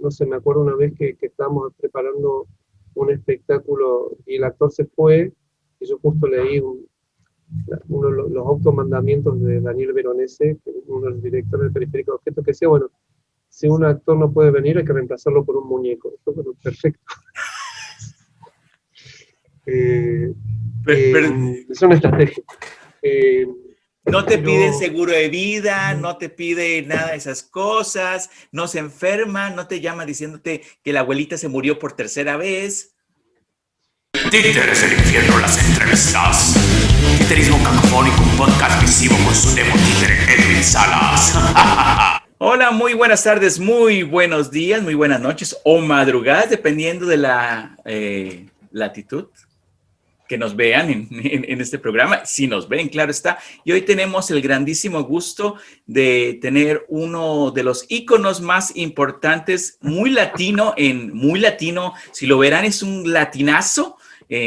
no sé, me acuerdo una vez que estábamos preparando un espectáculo y el actor se fue, y yo justo leí uno de los automandamientos de Daniel Veronese, que es uno de los directores del Periférico de Objetos, que decía, bueno, si un actor no puede venir, hay que reemplazarlo por un muñeco. Esto, bueno, perfecto. Pero, Es una estrategia. no te piden seguro de vida, no te piden nada de esas cosas, no se enferma, no te llama diciéndote que la abuelita se murió por tercera vez. Títeres del infierno, las entrevistas. Títerismo cacofónico, un podcast visivo con su demo títere Edwin Salas. Hola, muy buenas tardes, muy buenos días, muy buenas noches o madrugadas, dependiendo de la latitud que nos vean en este programa, si nos ven, claro está. Y hoy tenemos el grandísimo gusto de tener uno de los íconos más importantes, muy latino, si lo verán es un latinazo,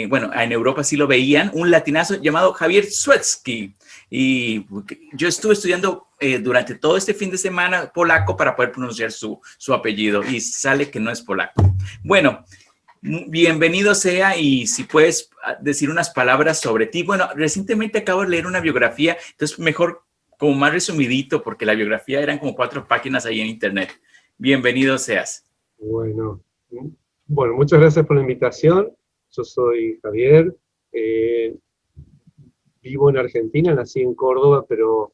bueno, en Europa sí lo veían, un latinazo llamado Javier Swiecki. Y yo estuve estudiando durante todo este fin de semana polaco para poder pronunciar su apellido y sale que no es polaco. Bueno, bienvenido sea, y si puedes decir unas palabras sobre ti. Bueno, recientemente acabo de leer una biografía, entonces mejor como más resumidito, porque la biografía eran como 4 páginas ahí en internet. Bienvenido seas. Bueno, muchas gracias por la invitación. Yo soy Javier, vivo en Argentina, nací en Córdoba, pero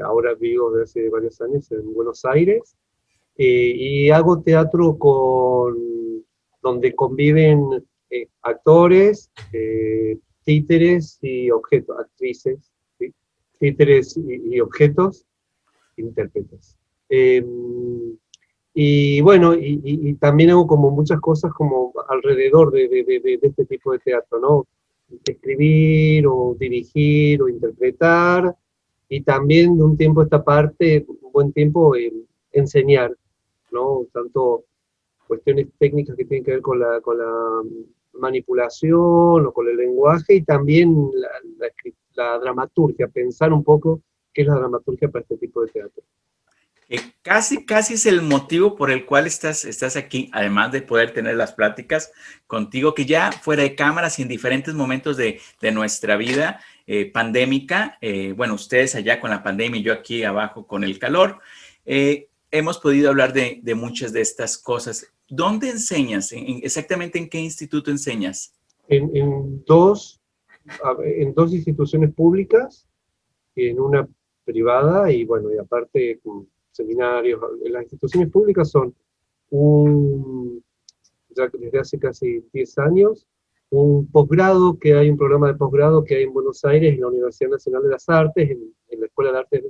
ahora vivo desde hace varios años en Buenos Aires, y hago teatro donde conviven actores, títeres y objetos, actrices, ¿sí? Títeres y objetos, intérpretes. Y bueno, y también hago como muchas cosas como alrededor de este tipo de teatro, ¿no? Escribir o dirigir o interpretar, y también de un tiempo a esta parte, un buen tiempo, enseñar, ¿no? Tanto cuestiones técnicas que tienen que ver con la manipulación o con el lenguaje, y también la dramaturgia, pensar un poco qué es la dramaturgia para este tipo de teatro. Casi es el motivo por el cual estás aquí, además de poder tener las pláticas contigo, que ya fuera de cámaras y en diferentes momentos de nuestra vida pandémica, bueno, ustedes allá con la pandemia y yo aquí abajo con el calor, hemos podido hablar de muchas de estas cosas. ¿Dónde enseñas? Exactamente en qué instituto enseñas? En dos instituciones públicas, en una privada, y bueno, y aparte seminarios. Las instituciones públicas son ya desde hace casi 10 años, un posgrado, que hay un programa de posgrado que hay en Buenos Aires, en la Universidad Nacional de las Artes, en la Escuela de Artes,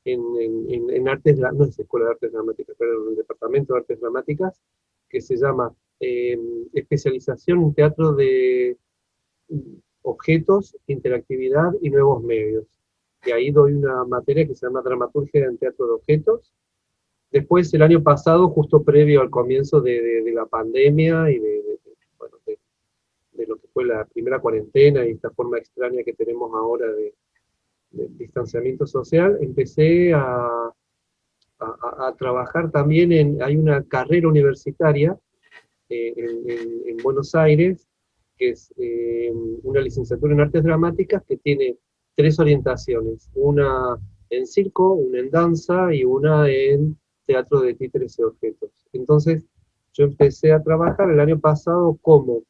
en Artes, no es Escuela de Artes Dramáticas, pero en el Departamento de Artes Dramáticas, que se llama Especialización en Teatro de Objetos, Interactividad y Nuevos Medios. Y ahí doy una materia que se llama Dramaturgia en Teatro de Objetos. Después, el año pasado, justo previo al comienzo de la pandemia y bueno, de lo que fue la primera cuarentena y esta forma extraña que tenemos ahora de distanciamiento social, empecé a trabajar también hay una carrera universitaria en Buenos Aires, que es una licenciatura en Artes Dramáticas que tiene 3 orientaciones: una en circo, una en danza y una en teatro de títeres y objetos. Entonces, yo empecé a trabajar el año pasado como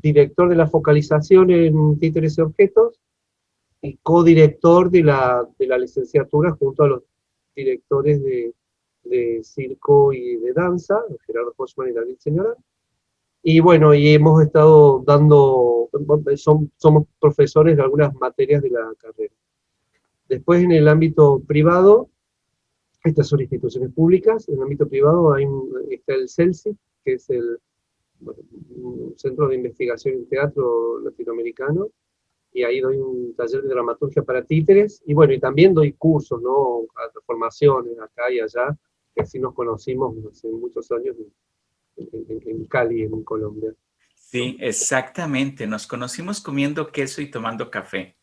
director de la focalización en títeres y objetos y codirector de la licenciatura junto a los directores de circo y de danza, Gerardo Hochman y David Señora. Y bueno, y hemos estado somos profesores de algunas materias de la carrera. Después, en el ámbito privado, estas son instituciones públicas. En el ámbito privado está el CELSI, que es un centro de investigación en teatro latinoamericano, y ahí doy un taller de dramaturgia para títeres, y bueno, y también doy cursos, ¿no? Formaciones acá y allá, que así nos conocimos hace muchos años en Cali, en Colombia. Sí, exactamente. Nos conocimos comiendo queso y tomando café.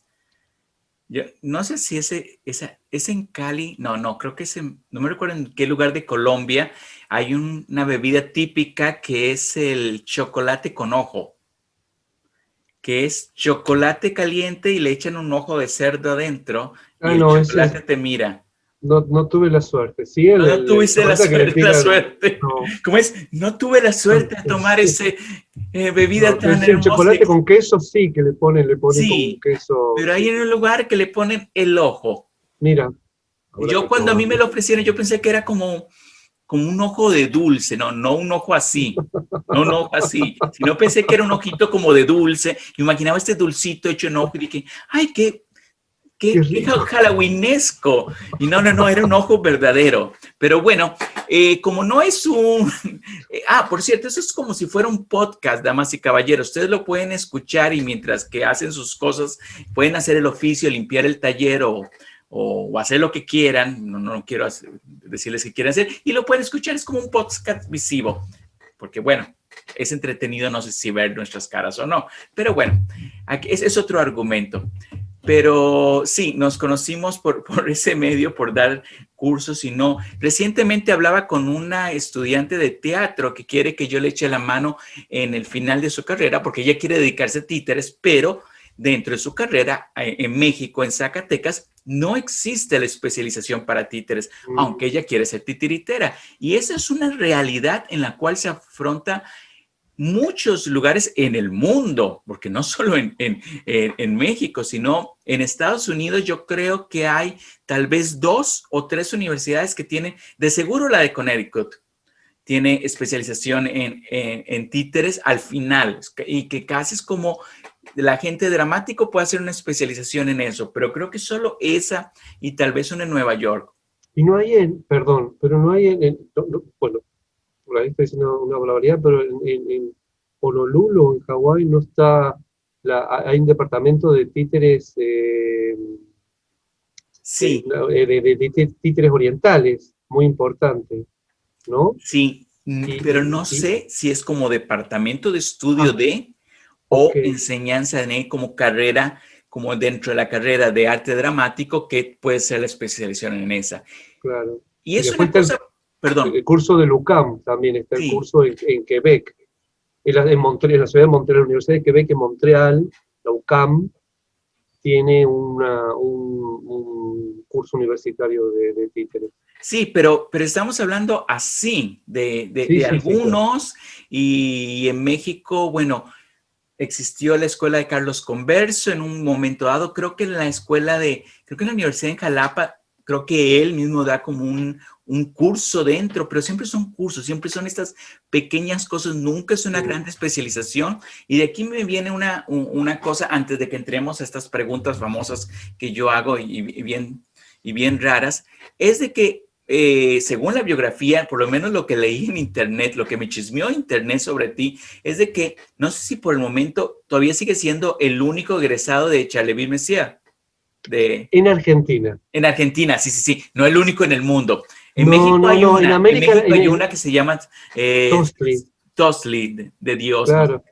Yo no sé si es en Cali, no, creo que no me recuerdo en qué lugar de Colombia hay una bebida típica que es el chocolate con ojo, que es chocolate caliente y le echan un ojo de cerdo adentro y el No, ese chocolate te mira. no tuve la suerte. Sí, No el tuviste chocolate que le la tiran, suerte. no, ¿Cómo es? No tuve la suerte de tomar ese bebida no, tan el hermosa. chocolate con queso sí, que le ponen con Sí, queso, pero hay sí. en un lugar que le ponen el ojo. Mira, habrá Yo que cuando a mí me probarlo. lo ofrecieron, yo pensé que era como un ojo de dulce, no un ojo así, no un ojo así, sino pensé que era un ojito como de dulce. Imaginaba este dulcito hecho en ojo y dije, ay, Qué qué rico. halloweenesco. Y no, era un ojo verdadero. Pero bueno, como no es un... por cierto, eso es como si fuera un podcast, damas y caballeros. Ustedes lo pueden escuchar y mientras que hacen sus cosas, pueden hacer el oficio, limpiar el taller o hacer lo que quieran. No quiero decirles qué quieren hacer. Y lo pueden escuchar, es como un podcast visivo. Porque bueno, es entretenido, no sé si ver nuestras caras o no. Pero bueno, aquí es otro argumento. Pero sí, nos conocimos por ese medio, por dar cursos y no. Recientemente hablaba con una estudiante de teatro que quiere que yo le eche la mano en el final de su carrera, porque ella quiere dedicarse a títeres, pero dentro de su carrera en México, en Zacatecas, no existe la especialización para títeres, aunque ella quiere ser titiritera. Y esa es una realidad en la cual se afronta muchos lugares en el mundo, porque no solo en México, sino en Estados Unidos. Yo creo que hay tal vez 2 o 3 universidades que tienen, de seguro la de Connecticut, tiene especialización en títeres al final, y que casi es como la gente dramático puede hacer una especialización en eso, pero creo que solo esa y tal vez una en Nueva York. Y no hay perdón, pero no hay bueno, por ahí estoy diciendo una barbaridad, pero en Honolulu, en Hawái, no está, hay un departamento de títeres, Sí, de títeres orientales, muy importante, ¿no? sí, pero Y, no sé si es como departamento de estudio ah, de ok, o enseñanza de como carrera, como dentro de la carrera de arte dramático, que puede ser la especialización en esa. claro. Y Y es después una está cosa, perdón, el curso del UCAM, también está el sí, curso en Quebec, en Montreal, en la ciudad de Montreal, la Universidad de Quebec en Montreal, la UCAM, tiene un curso universitario de títeres. sí, pero estamos hablando así, Sí, de sí, sí, claro. algunos, y en México, bueno, existió la escuela de Carlos Converso en un momento dado, creo que en la creo que en la Universidad en Jalapa, creo que él mismo da como un curso dentro, pero siempre son cursos, siempre son estas pequeñas cosas, nunca es una gran especialización. Y de aquí me viene una cosa antes de que entremos a estas preguntas famosas que yo hago y bien raras, es de que según la biografía, por lo menos lo que leí en internet, lo que me chismeó internet sobre ti, es de que no sé si por el momento todavía sigue siendo el único egresado de Charleville Messier, En Argentina. en Argentina, sí, no el único en el mundo. En No, México no, hay no, en una, en América, México hay una que se llama Tostli, Tosli, de Dios, ¿no? claro.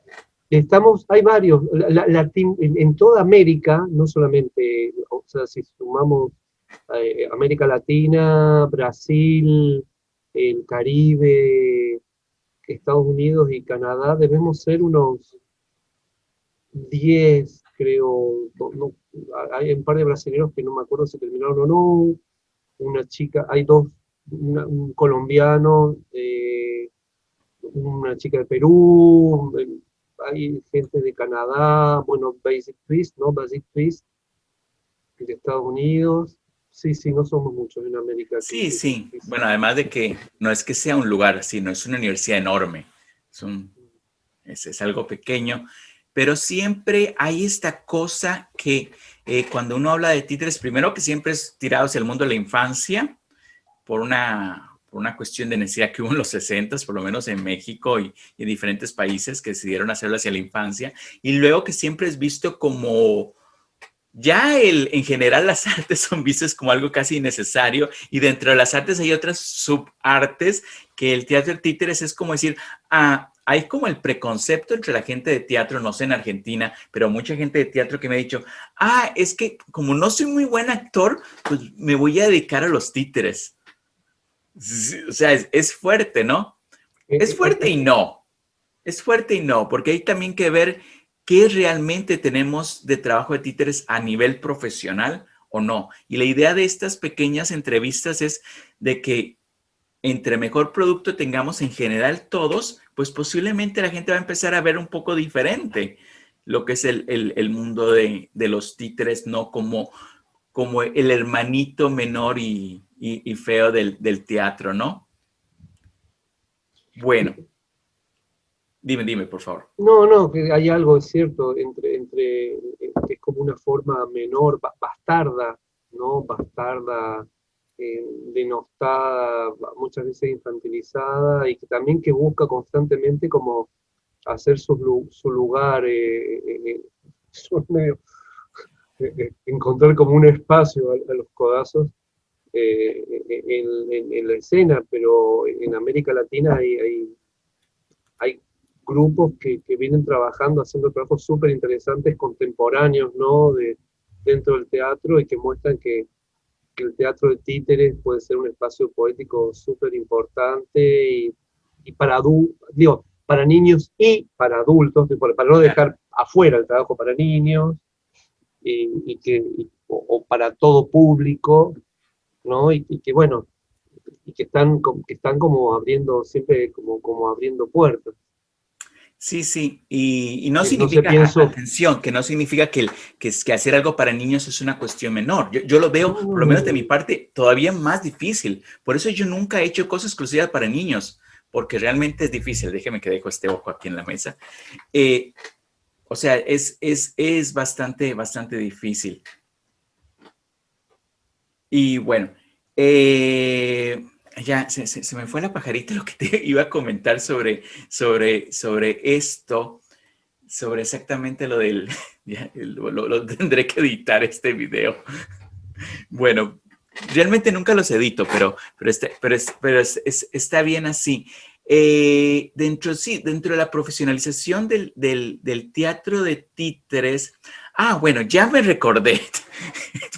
Hay varios, en toda América, no solamente, o sea, si sumamos América Latina, Brasil, el Caribe, Estados Unidos y Canadá, debemos ser unos 10, creo. Hay un par de brasileños que no me acuerdo si terminaron o no. Una chica, hay dos, un colombiano, una chica de Perú, hay gente de Canadá, bueno, Basic Twist, ¿no? Basic Twist de Estados Unidos. Sí, sí, no somos muchos en América Sí. que Bueno, además de que no es que sea un lugar así, no es una universidad enorme, es, es algo pequeño, pero siempre hay esta cosa que cuando uno habla de títeres, primero que siempre es tirado hacia el mundo de la infancia, por una cuestión de necesidad que hubo en los 60, por lo menos en México y en diferentes países que decidieron hacerlo hacia la infancia, y luego que siempre es visto como ya en general las artes son vistas como algo casi innecesario, y dentro de las artes hay otras subartes que el teatro de títeres es como decir, hay como el preconcepto entre la gente de teatro, no sé en Argentina, pero mucha gente de teatro que me ha dicho, es que como no soy muy buen actor, pues me voy a dedicar a los títeres. O sea, es fuerte, ¿no? Es fuerte y no. Es fuerte y no, porque hay también que ver qué realmente tenemos de trabajo de títeres a nivel profesional o no. Y la idea de estas pequeñas entrevistas es de que entre mejor producto tengamos en general todos, pues posiblemente la gente va a empezar a ver un poco diferente lo que es el mundo de los títeres, no como el hermanito menor y feo del teatro, ¿no? Bueno, dime, por favor. No, que hay algo, es cierto, que es como una forma menor, bastarda, ¿no? Bastarda, denostada, muchas veces infantilizada, y que también que busca constantemente como hacer su lugar, encontrar como un espacio a los codazos en la escena, pero en América Latina hay grupos que vienen trabajando, haciendo trabajos súper interesantes, contemporáneos, ¿no? Dentro del teatro y que muestran que el teatro de títeres puede ser un espacio poético súper importante y para niños y para adultos, para no dejar afuera el trabajo para niños o para todo público, ¿no? Y que bueno, y que están como abriendo, siempre como abriendo puertas. Sí, y no No sé, significa, atención, que no significa que hacer algo para niños es una cuestión menor. Yo lo veo, por lo menos de mi parte, todavía más difícil. Por eso yo nunca he hecho cosas exclusivas para niños, porque realmente es difícil. Déjeme que dejo este ojo aquí en la mesa. O sea, es bastante difícil. Y bueno, ya se me fue la pajarita lo que te iba a comentar sobre esto, sobre exactamente lo del... Ya, lo tendré que editar este video. Bueno, realmente nunca los edito, pero está bien así. Dentro de la profesionalización del teatro de títeres. Bueno, ya me recordé.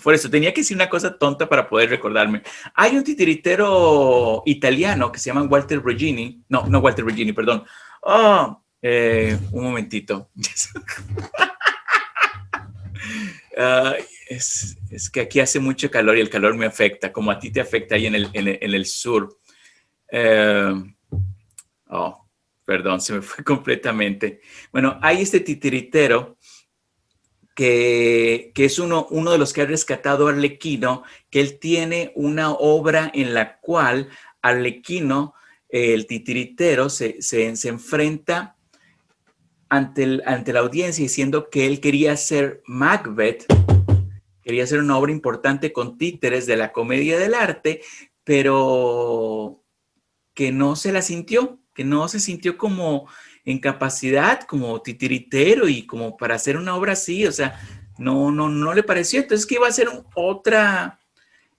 Por eso tenía que decir una cosa tonta para poder recordarme. Hay un titiritero italiano que se llama Walter Regini. No Walter Regini, perdón. Un momentito. Es que aquí hace mucho calor y el calor me afecta, como a ti te afecta ahí en el sur. Perdón, se me fue completamente. Bueno, hay este titiritero que es uno de los que ha rescatado a Arlequino, que él tiene una obra en la cual Arlequino, el titiritero, se enfrenta ante la audiencia diciendo que él quería hacer Macbeth, quería hacer una obra importante con títeres de la comedia del arte, pero que no se la sintió, que no se sintió como en capacidad, como titiritero y como para hacer una obra así, o sea, no le pareció. Entonces que iba a hacer otra,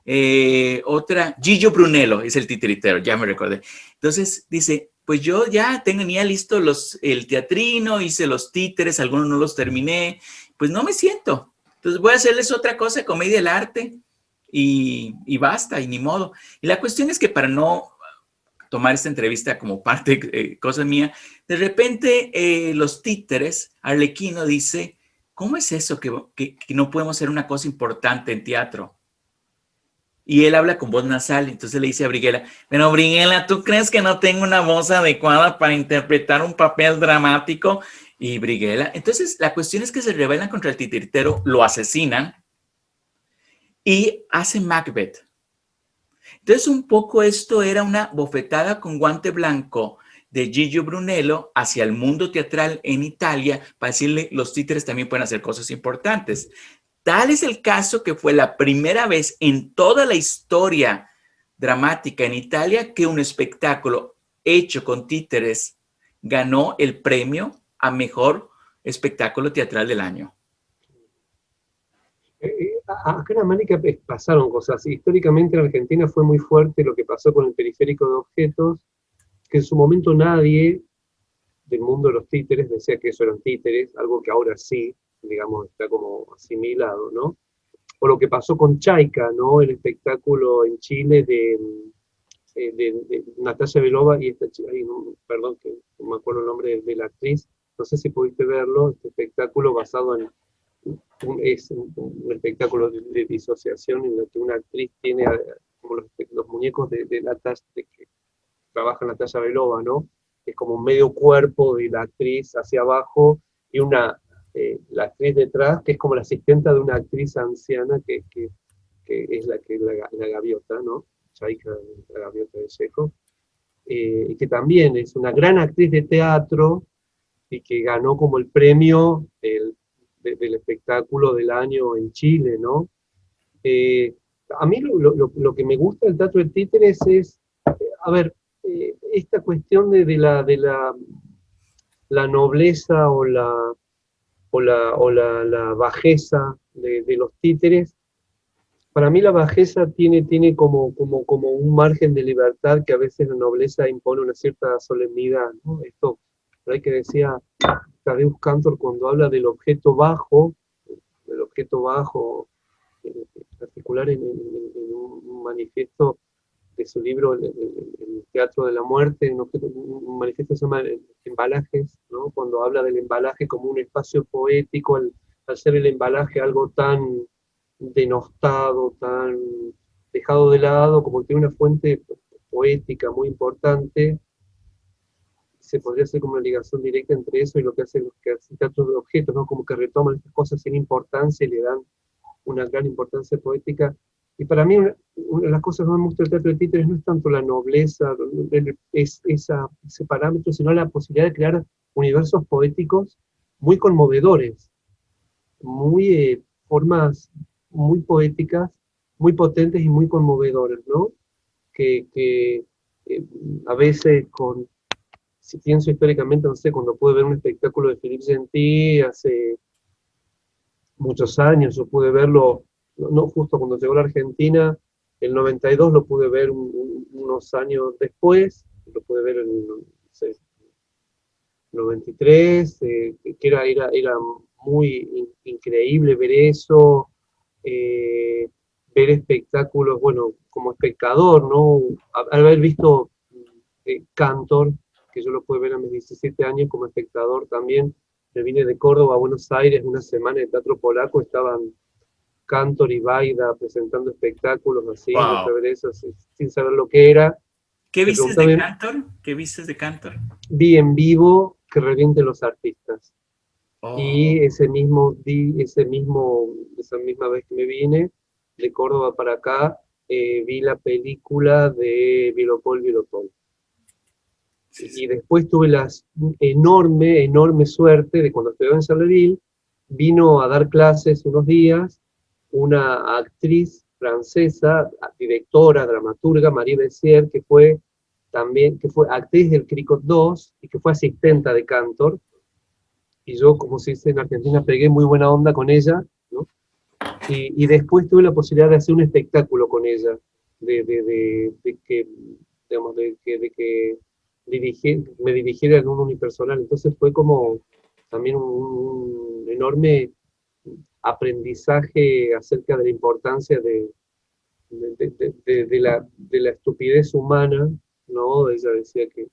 Gillo Brunello es el titiritero, ya me recordé. Entonces dice, pues yo ya tenía listo el teatrino, hice los títeres, algunos no los terminé, pues no me siento. Entonces voy a hacerles otra cosa, comedia del arte, y basta, y ni modo. Y la cuestión es que para no tomar esta entrevista como parte, cosa mía, de repente los títeres, Arlequino dice, ¿cómo es eso que no podemos hacer una cosa importante en teatro? Y él habla con voz nasal, entonces le dice a Brighella, pero Brighella, ¿tú crees que no tengo una voz adecuada para interpretar un papel dramático? Y Brighella, entonces la cuestión es que se rebelan contra el titiritero, lo asesinan y hace Macbeth. Entonces un poco esto era una bofetada con guante blanco de Gillo Brunello hacia el mundo teatral en Italia para decirle, los títeres también pueden hacer cosas importantes. Tal es el caso que fue la primera vez en toda la historia dramática en Italia que un espectáculo hecho con títeres ganó el premio a mejor espectáculo teatral del año. Acá en América pasaron cosas. Históricamente en Argentina fue muy fuerte lo que pasó con el periférico de objetos, que en su momento nadie del mundo de los títeres, decía que eso eran títeres, algo que ahora sí, digamos, está como asimilado, ¿no? O lo que pasó con Chaika, ¿no? El espectáculo en Chile de Natalia Belova y esta chica, perdón, que no me acuerdo el nombre de la actriz, no sé si pudiste verlo, este espectáculo basado en, es un espectáculo de disociación en el que una actriz tiene como los muñecos de Natalia, de que trabaja Natalia Belova, ¿no? Es como un medio cuerpo de la actriz hacia abajo y la actriz detrás, que es como la asistenta de una actriz anciana que es la gaviota, ¿no? Chaika, la gaviota de Chekhov, y que también es una gran actriz de teatro y que ganó como el premio del espectáculo del año en Chile, ¿no? A mí lo que me gusta del teatro de títeres es, a ver, esta cuestión la nobleza o la bajeza de los títeres. Para mí la bajeza tiene como un margen de libertad que a veces la nobleza impone una cierta solemnidad, ¿no? Esto, por ahí que decía Tadeusz Kantor cuando habla del objeto bajo, en particular en un manifiesto de su libro el Teatro de la Muerte, un manifiesto que se llama Embalajes, ¿no? Cuando habla del embalaje como un espacio poético, al ser el embalaje algo tan denostado, tan dejado de lado, como que tiene una fuente poética muy importante, se podría hacer como una ligación directa entre eso y lo que hacen los que hacen teatro de objetos, ¿no? Como que retoman estas cosas sin importancia y le dan una gran importancia poética. Y para mí, una de las cosas que más me gusta del teatro de títeres no es tanto la nobleza, ese parámetro, sino la posibilidad de crear universos poéticos muy conmovedores, formas muy poéticas, muy potentes y muy conmovedoras, ¿no? Que a veces, si pienso históricamente, no sé, cuando pude ver un espectáculo de Philippe Gentil hace muchos años, yo pude verlo, no justo cuando llegó a la Argentina, el 92 lo pude ver unos años después, lo pude ver en, no sé, 93, que era muy increíble ver eso, ver espectáculos, bueno, como espectador, ¿no? Haber visto Cantor, que yo lo pude ver a mis 17 años como espectador también. Me vine de Córdoba a Buenos Aires una semana de teatro polaco, estaban Cantor y Baida presentando espectáculos así, yo fui Wow. a ver eso sin saber lo que era. ¿Qué Me vistes de preguntaba, Cantor? ¿Qué vistes de Cantor? vi en vivo Que revienten los artistas. Y Oh, esa misma vez que me vine de Córdoba para acá, vi la película de Vilopol Vilopol. sí, Y sí. después tuve la enorme suerte de cuando estudiaba en Charleville, vino a dar clases unos días una actriz francesa, directora, dramaturga, Marie Bessier, que fue actriz del Cricot 2 y que fue asistenta de Cantor. Y yo, como se dice en Argentina, pegué muy buena onda con ella, ¿no? Y después tuve la posibilidad de hacer un espectáculo con ella, de que, digamos, de que me dirigiera en un unipersonal. Entonces fue como también un enorme aprendizaje acerca de la importancia de la estupidez humana, ¿no? Ella decía que, o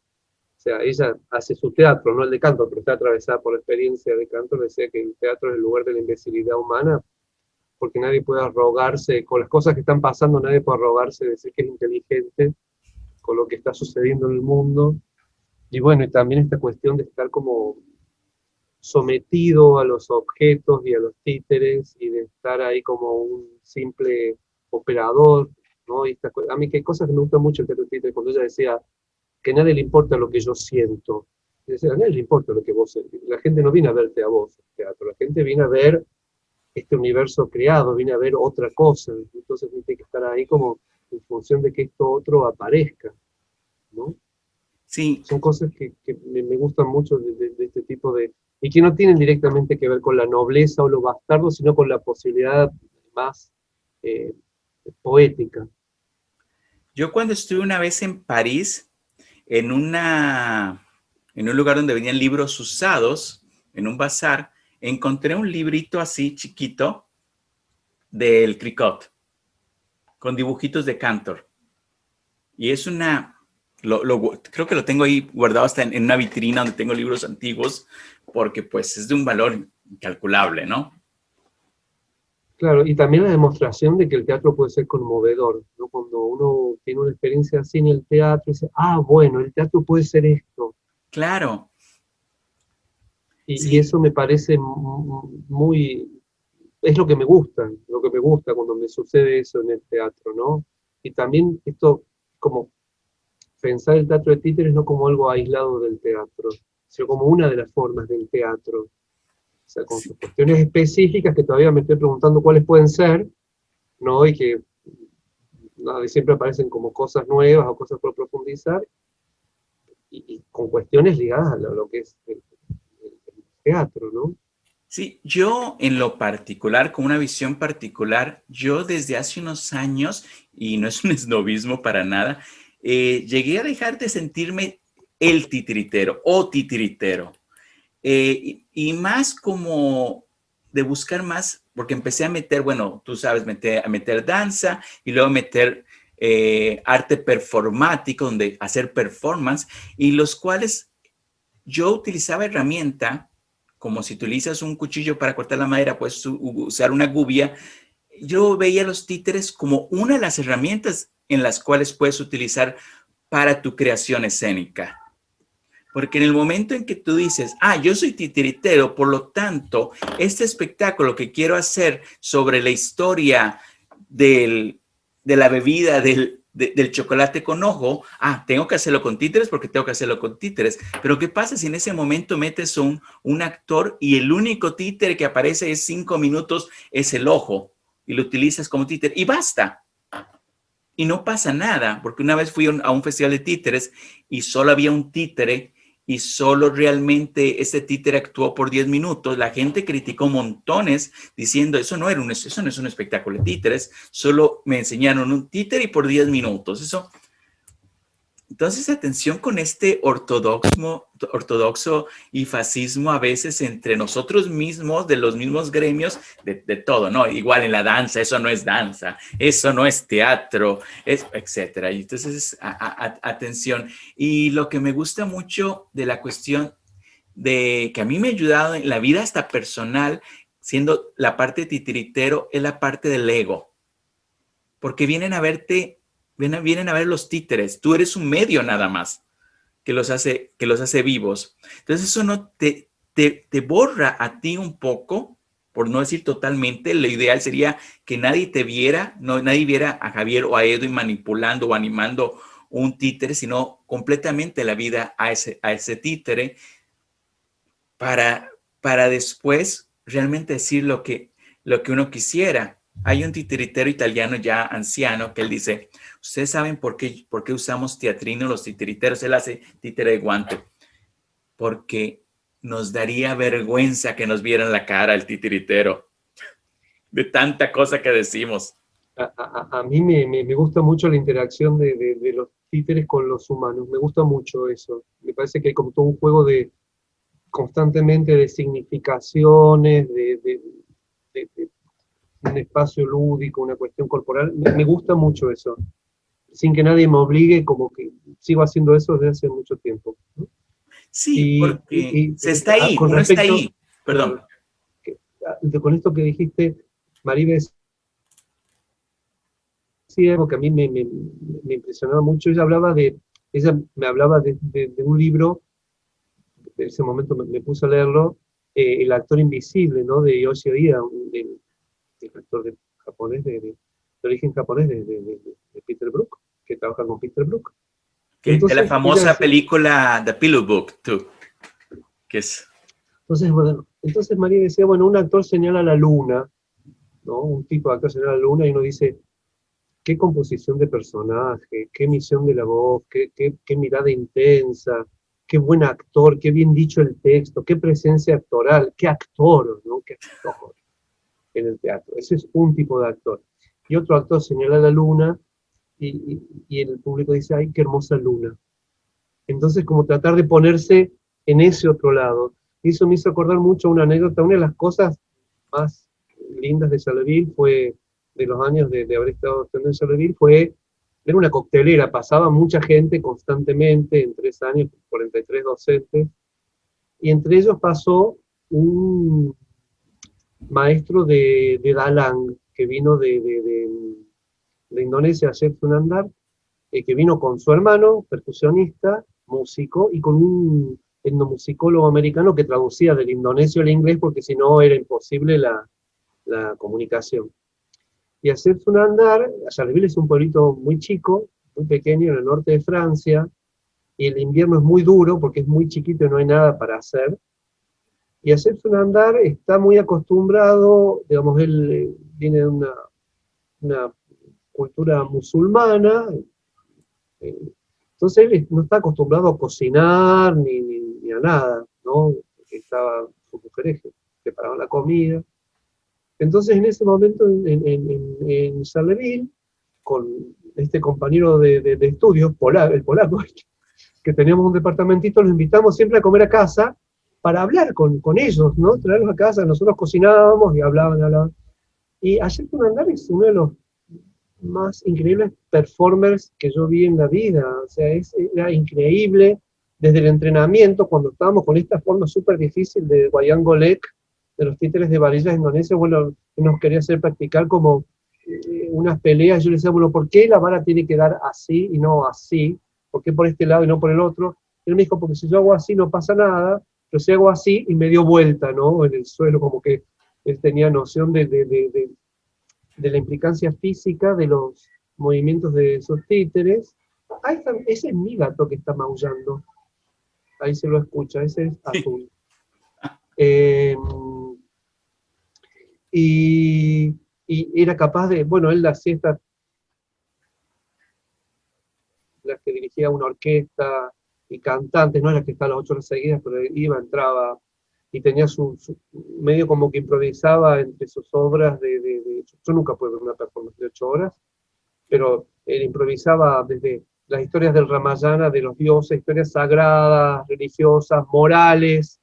sea, ella hace su teatro, no el de canto, pero está atravesada por la experiencia de canto, decía que el teatro es el lugar de la imbecilidad humana, porque nadie puede arrogarse, con las cosas que están pasando, nadie puede arrogarse, decir que es inteligente con lo que está sucediendo en el mundo. Y bueno, y también esta cuestión de estar como sometido a los objetos y a los títeres y de estar ahí como un simple operador, ¿no? A mí que hay cosas que me gustan mucho el teatro de títeres, cuando ella decía que a nadie le importa lo que yo siento. Y decía, a nadie le importa lo que vos sentís. La gente no viene a verte a vos en teatro, la gente viene a ver este universo creado, viene a ver otra cosa. Entonces tiene que estar ahí como en función de que esto otro aparezca, ¿no? Sí, Son cosas que me gustan mucho de este tipo y que no tienen directamente que ver con la nobleza o lo bastardo, sino con la posibilidad más eh, poética. yo cuando estuve una vez en París, en una en un lugar donde venían libros usados, en un bazar, encontré un librito así chiquito del Cricot, con dibujitos de Cantor. Y es creo que lo tengo ahí guardado hasta en una vitrina donde tengo libros antiguos, porque pues es de un valor incalculable, ¿no? Claro, y también la demostración de que el teatro puede ser conmovedor, ¿no? Cuando uno tiene una experiencia así en el teatro, dice, bueno, el teatro puede ser esto. Claro. Y Sí, eso me parece muy, es lo que me gusta cuando me sucede eso en el teatro, ¿no? Y también esto, como pensar el teatro de títeres no como algo aislado del teatro, sino como una de las formas del teatro. O sea, con sí, sus cuestiones específicas que todavía me estoy preguntando cuáles pueden ser, ¿no? Y que nada, siempre aparecen como cosas nuevas o cosas por profundizar, y con cuestiones ligadas a lo que es el teatro, ¿no? sí, yo en lo particular, con una visión particular, yo desde hace unos años, y no es un esnobismo para nada, llegué a dejar de sentirme el titiritero o titiritero. Y más como de buscar más, porque empecé a meter, bueno, tú sabes, a meter danza y luego meter arte performático, donde hacer performance, y los cuales yo utilizaba herramienta, como si utilizas un cuchillo para cortar la madera, puedes usar una gubia. Yo veía los títeres como una de las herramientas en las cuales puedes utilizar para tu creación escénica. Porque en el momento en que tú dices, yo soy titiritero, por lo tanto, este espectáculo que quiero hacer sobre la historia de la bebida del chocolate con ojo, tengo que hacerlo con títeres porque tengo que hacerlo con títeres. Pero ¿qué pasa si en ese momento metes un actor y el único títere que aparece es 5 minutos, es el ojo, y lo utilizas como títere y basta? Y no pasa nada, porque una vez fui a un festival de títeres y solo había un títere y solo realmente ese títere actuó por 10 minutos. La gente criticó montones diciendo, eso no es un espectáculo de títeres, solo me enseñaron un títere y por 10 minutos. Entonces, atención con este ortodoxo y fascismo a veces entre nosotros mismos, de los mismos gremios, de todo, ¿no? Igual en la danza, eso no es danza, eso no es teatro, etcétera. Y entonces, atención. Y lo que me gusta mucho de la cuestión de que a mí me ha ayudado en la vida hasta personal, siendo la parte titiritero, es la parte del ego. Porque vienen a ver los títeres. Tú eres un medio nada más que los hace vivos. Entonces eso no te borra a ti un poco, por no decir totalmente. Lo ideal sería que nadie te viera, nadie viera a Javier o a Edwin manipulando o animando un títere, sino completamente la vida a ese títere para después realmente decir lo que uno quisiera. Hay un titiritero italiano ya anciano que él dice, ¿ustedes saben por qué usamos teatrino los titiriteros? Él hace títere de guante. Porque nos daría vergüenza que nos vieran la cara el titiritero de tanta cosa que decimos. A mí me gusta mucho la interacción de los títeres con los humanos, me gusta mucho eso. Me parece que hay como todo un juego constantemente de significaciones, de un espacio lúdico, una cuestión corporal. Me gusta mucho eso, sin que nadie me obligue, como que sigo haciendo eso desde hace mucho tiempo, ¿no? Sí, porque se está ahí, Con uno está respecto, ahí. Perdón. con esto que dijiste, Maribel, sí, algo que a mí me impresionaba mucho. Ella me hablaba de un libro, en ese momento me puse a leerlo, El actor invisible, ¿no? De Yoshi Oida, del actor japonés, de origen japonés, de Peter Brook, que trabaja con Peter Brook. Que de la Entonces, famosa película The Pillow Book, tú, que es... bueno, entonces María decía, bueno, un actor señala la luna, ¿no? Un tipo de actor señala la luna y uno dice, qué composición de personaje, qué emisión de la voz, qué mirada intensa, qué buen actor, qué bien dicho el texto, qué presencia actoral, qué actor, ¿no? Qué actor en el teatro. Ese es un tipo de actor. Y otro actor señala la luna y el público dice, ay, qué hermosa luna. Entonces, como tratar de ponerse en ese otro lado. Y eso me hizo acordar mucho una anécdota. Una de las cosas más lindas de Charleville fue, de los años de haber estado estudiando en Charleville, era una coctelera, pasaba mucha gente constantemente, en 3 años, 43 docentes, y entre ellos pasó un maestro de Dalang, que vino de Indonesia, Chef Sunandar, que vino con su hermano, percusionista, músico, y con un etnomusicólogo americano que traducía del indonesio al inglés, porque si no era imposible la comunicación. Y Chef Sunandar, Charleville es un pueblito muy chico, muy pequeño, en el norte de Francia, y el invierno es muy duro, porque es muy chiquito y no hay nada para hacer. Y Chef Sunandar está muy acostumbrado, digamos, él viene de una cultura musulmana, entonces él no está acostumbrado a cocinar ni a nada, ¿no? Estaba sus mujeres que preparaban la comida. Entonces en ese momento en Charleville, con este compañero de estudios, el polaco, que teníamos un departamentito, los invitamos siempre a comer a casa para hablar con ellos, ¿no? Traerlos a casa, nosotros cocinábamos y hablaban. Y Chef Sunandar es uno de los más increíbles performers que yo vi en la vida, o sea, era increíble desde el entrenamiento, cuando estábamos con esta forma súper difícil de Wayang Golek, de los títeres de varillas indonesia, bueno, nos quería hacer practicar como unas peleas, yo le decía, bueno, ¿por qué la vara tiene que dar así y no así? ¿Por qué por este lado y no por el otro? Y él me dijo, porque si yo hago así no pasa nada, pero si hago así, y me dio vuelta, ¿no? En el suelo, como que él tenía noción de la implicancia física de los movimientos de esos títeres. Ahí está, ese es mi gato que está maullando. Ahí se lo escucha, ese es azul. Y era capaz de, bueno, él hacía estas, las que dirigía una orquesta y cantantes, no era que estaba las 8 horas seguidas, pero iba, entraba, y tenía medio como que improvisaba entre sus obras yo nunca pude ver una performance de 8 horas, pero él improvisaba desde las historias del Ramayana, de los dioses, historias sagradas, religiosas, morales,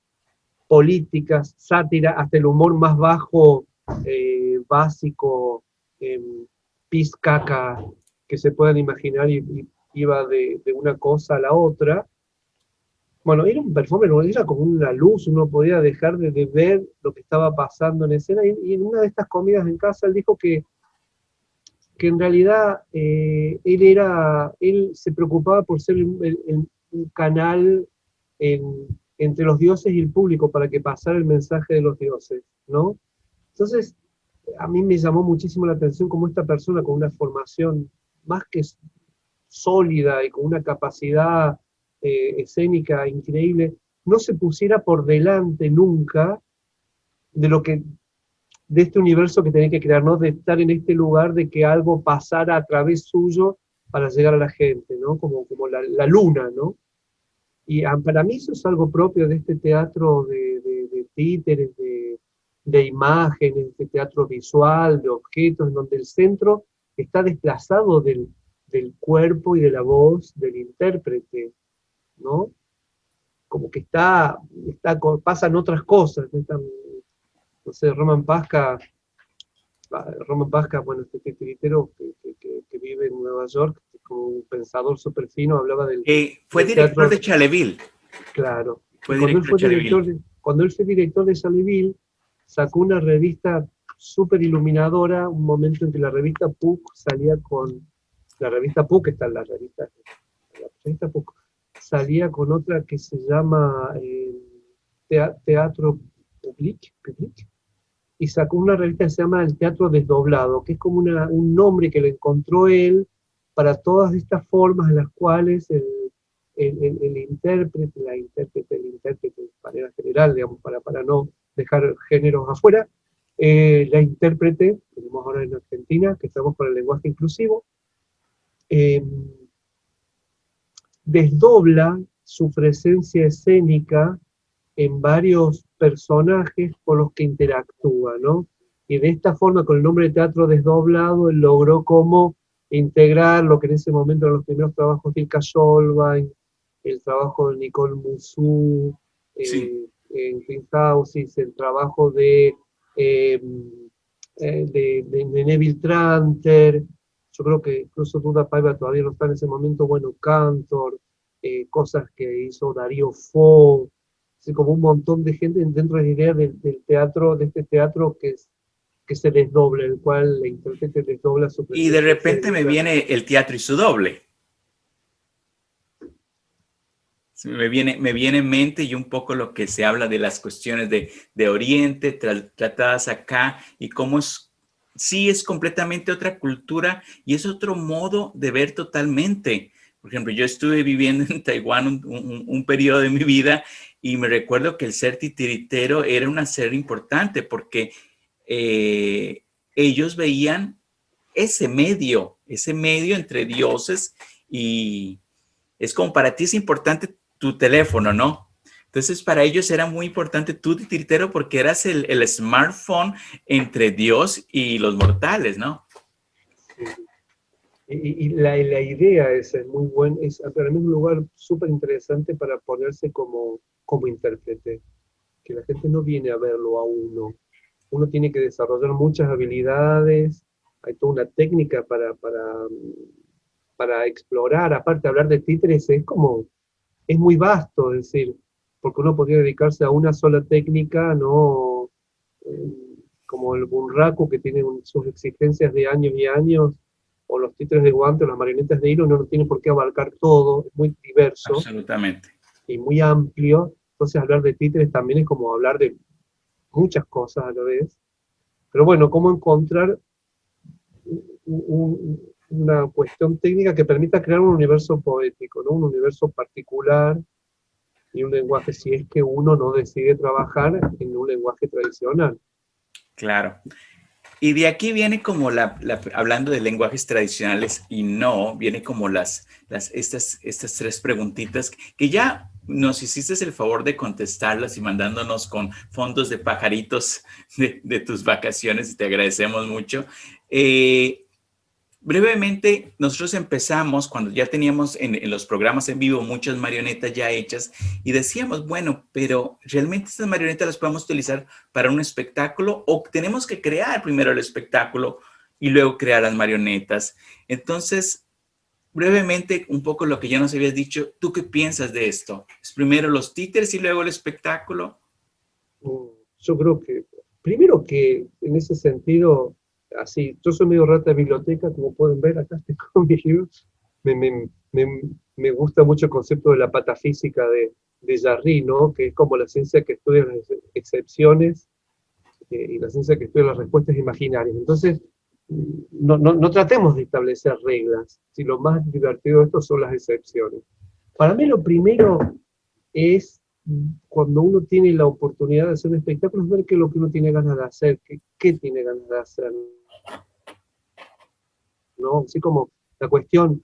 políticas, sátira, hasta el humor más bajo, básico, pis caca, que se puedan imaginar, y iba de una cosa a la otra. Bueno, era un performer, era como una luz, uno podía dejar de ver lo que estaba pasando en escena, y en una de estas comidas en casa él dijo que en realidad él se preocupaba por ser un canal entre los dioses y el público para que pasara el mensaje de los dioses, ¿no? Entonces, a mí me llamó muchísimo la atención cómo esta persona con una formación más que sólida y con una capacidad escénica increíble, no se pusiera por delante nunca de este universo que tenía que crear, ¿no? De estar en este lugar, de que algo pasara a través suyo para llegar a la gente, ¿no? Como la luna, ¿no? Y para mí eso es algo propio de este teatro de títeres, de imágenes, de teatro visual, de objetos, en donde el centro está desplazado del cuerpo y de la voz del intérprete, ¿no? Como que pasan otras cosas, no sé, Roman Pasca, bueno, este titiritero que vive en Nueva York, como un pensador súper fino, hablaba fue del director teatro, de Charleville. Claro. Cuando él fue director de Charleville, sacó una revista súper iluminadora, un momento en que la revista Puck salía con, la revista Puck, está en la revista Puck, salía con otra que se llama Teatro Public, y sacó una revista que se llama El Teatro Desdoblado, que es como un nombre que le encontró él para todas estas formas en las cuales el intérprete, de manera general, digamos, para no dejar géneros afuera, la intérprete, tenemos ahora en Argentina, que estamos con el lenguaje inclusivo, desdobla su presencia escénica en varios personajes con los que interactúa, ¿no? Y de esta forma, con el nombre de Teatro Desdoblado, él logró como integrar lo que en ese momento eran los primeros trabajos de Ilka Solvay, el trabajo de Nicole Mussou, en Greenhouses, el trabajo de Neville Tranter. Yo creo que incluso Duda Paiva todavía no está en ese momento, bueno, Cantor, cosas que hizo Darío Fo, así como un montón de gente dentro de la idea del teatro, de este teatro que se desdobla, el cual la intérprete desdobla su Y de presencia repente me escénica. viene el teatro y su doble. Me viene en mente y un poco lo que se habla de las cuestiones de Oriente tratadas acá y cómo sí es completamente otra cultura y es otro modo de ver totalmente. Por ejemplo, yo estuve viviendo en Taiwán un periodo de mi vida y me recuerdo que el ser titiritero era un ser importante porque ellos veían ese medio entre dioses y es como para ti es importante tu teléfono, ¿no? Entonces para ellos era muy importante tu titiritero porque eras el smartphone entre Dios y los mortales, ¿no? Sí. Y la idea esa es muy buena, es para mí un lugar súper interesante para ponerse como intérprete, que la gente no viene a verlo a uno. Uno tiene que desarrollar muchas habilidades, hay toda una técnica para explorar. Aparte, hablar de títeres es muy vasto, es decir, porque uno podría dedicarse a una sola técnica, no eh, como el bunraku que tiene sus exigencias de años y años, o los títeres de guante o las marionetas de hilo, uno no tiene por qué abarcar todo, es muy diverso Absolutamente. y muy amplio. Entonces hablar de títeres también es como hablar de muchas cosas a la vez. Pero bueno, cómo encontrar una cuestión técnica que permita crear un universo poético, ¿no? Un universo particular y un lenguaje, si es que uno no decide trabajar en un lenguaje tradicional. Claro. Y de aquí viene como hablando de lenguajes tradicionales y no, viene como estas tres preguntitas que ya nos hiciste el favor de contestarlas y mandándonos con fondos de pajaritos de tus vacaciones y te agradecemos mucho. Brevemente, nosotros empezamos cuando ya teníamos en los programas en vivo muchas marionetas ya hechas y decíamos, bueno, pero ¿realmente estas marionetas las podemos utilizar para un espectáculo o tenemos que crear primero el espectáculo y luego crear las marionetas? Entonces, brevemente, un poco lo que ya nos habías dicho, ¿tú qué piensas de esto? ¿Es primero los títeres y luego el espectáculo? Yo creo que, primero que en ese sentido, así, yo soy medio rata de biblioteca, como pueden ver, acá estoy con mis libros. Me gusta mucho el concepto de la patafísica de Jarry, ¿no? Que es como la ciencia que estudia las excepciones y la ciencia que estudia las respuestas imaginarias. Entonces, no tratemos de establecer reglas, si lo más divertido de esto son las excepciones. Para mí lo primero es, cuando uno tiene la oportunidad de hacer un espectáculo, es ver qué es lo que uno tiene ganas de hacer, qué tiene ganas de hacer, ¿no? Así como la cuestión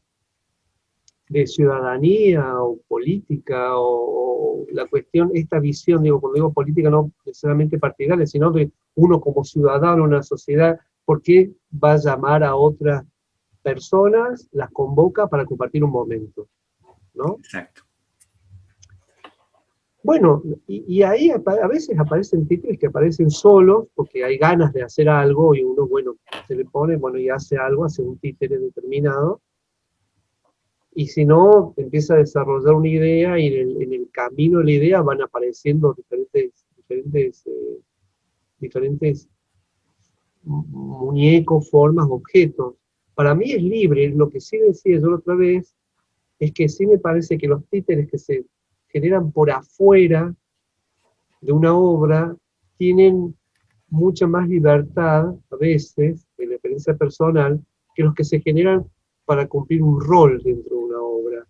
de ciudadanía o política, o la cuestión, esta visión, digo, cuando digo política no necesariamente partidaria, sino de uno como ciudadano en una sociedad, ¿por qué va a llamar a otras personas, las convoca para compartir un momento, ¿no? Exacto. Bueno, y ahí a veces aparecen títeres que aparecen solos, porque hay ganas de hacer algo, y uno, bueno, se le pone, bueno, y hace algo, hace un títere determinado, y si no, empieza a desarrollar una idea, y en el camino de la idea van apareciendo diferentes muñecos, formas, objetos. Para mí es libre. Lo que sí decía yo la otra vez, es que sí me parece que los títeres que se generan por afuera de una obra tienen mucha más libertad, a veces, en la experiencia personal, que los que se generan para cumplir un rol dentro de una obra,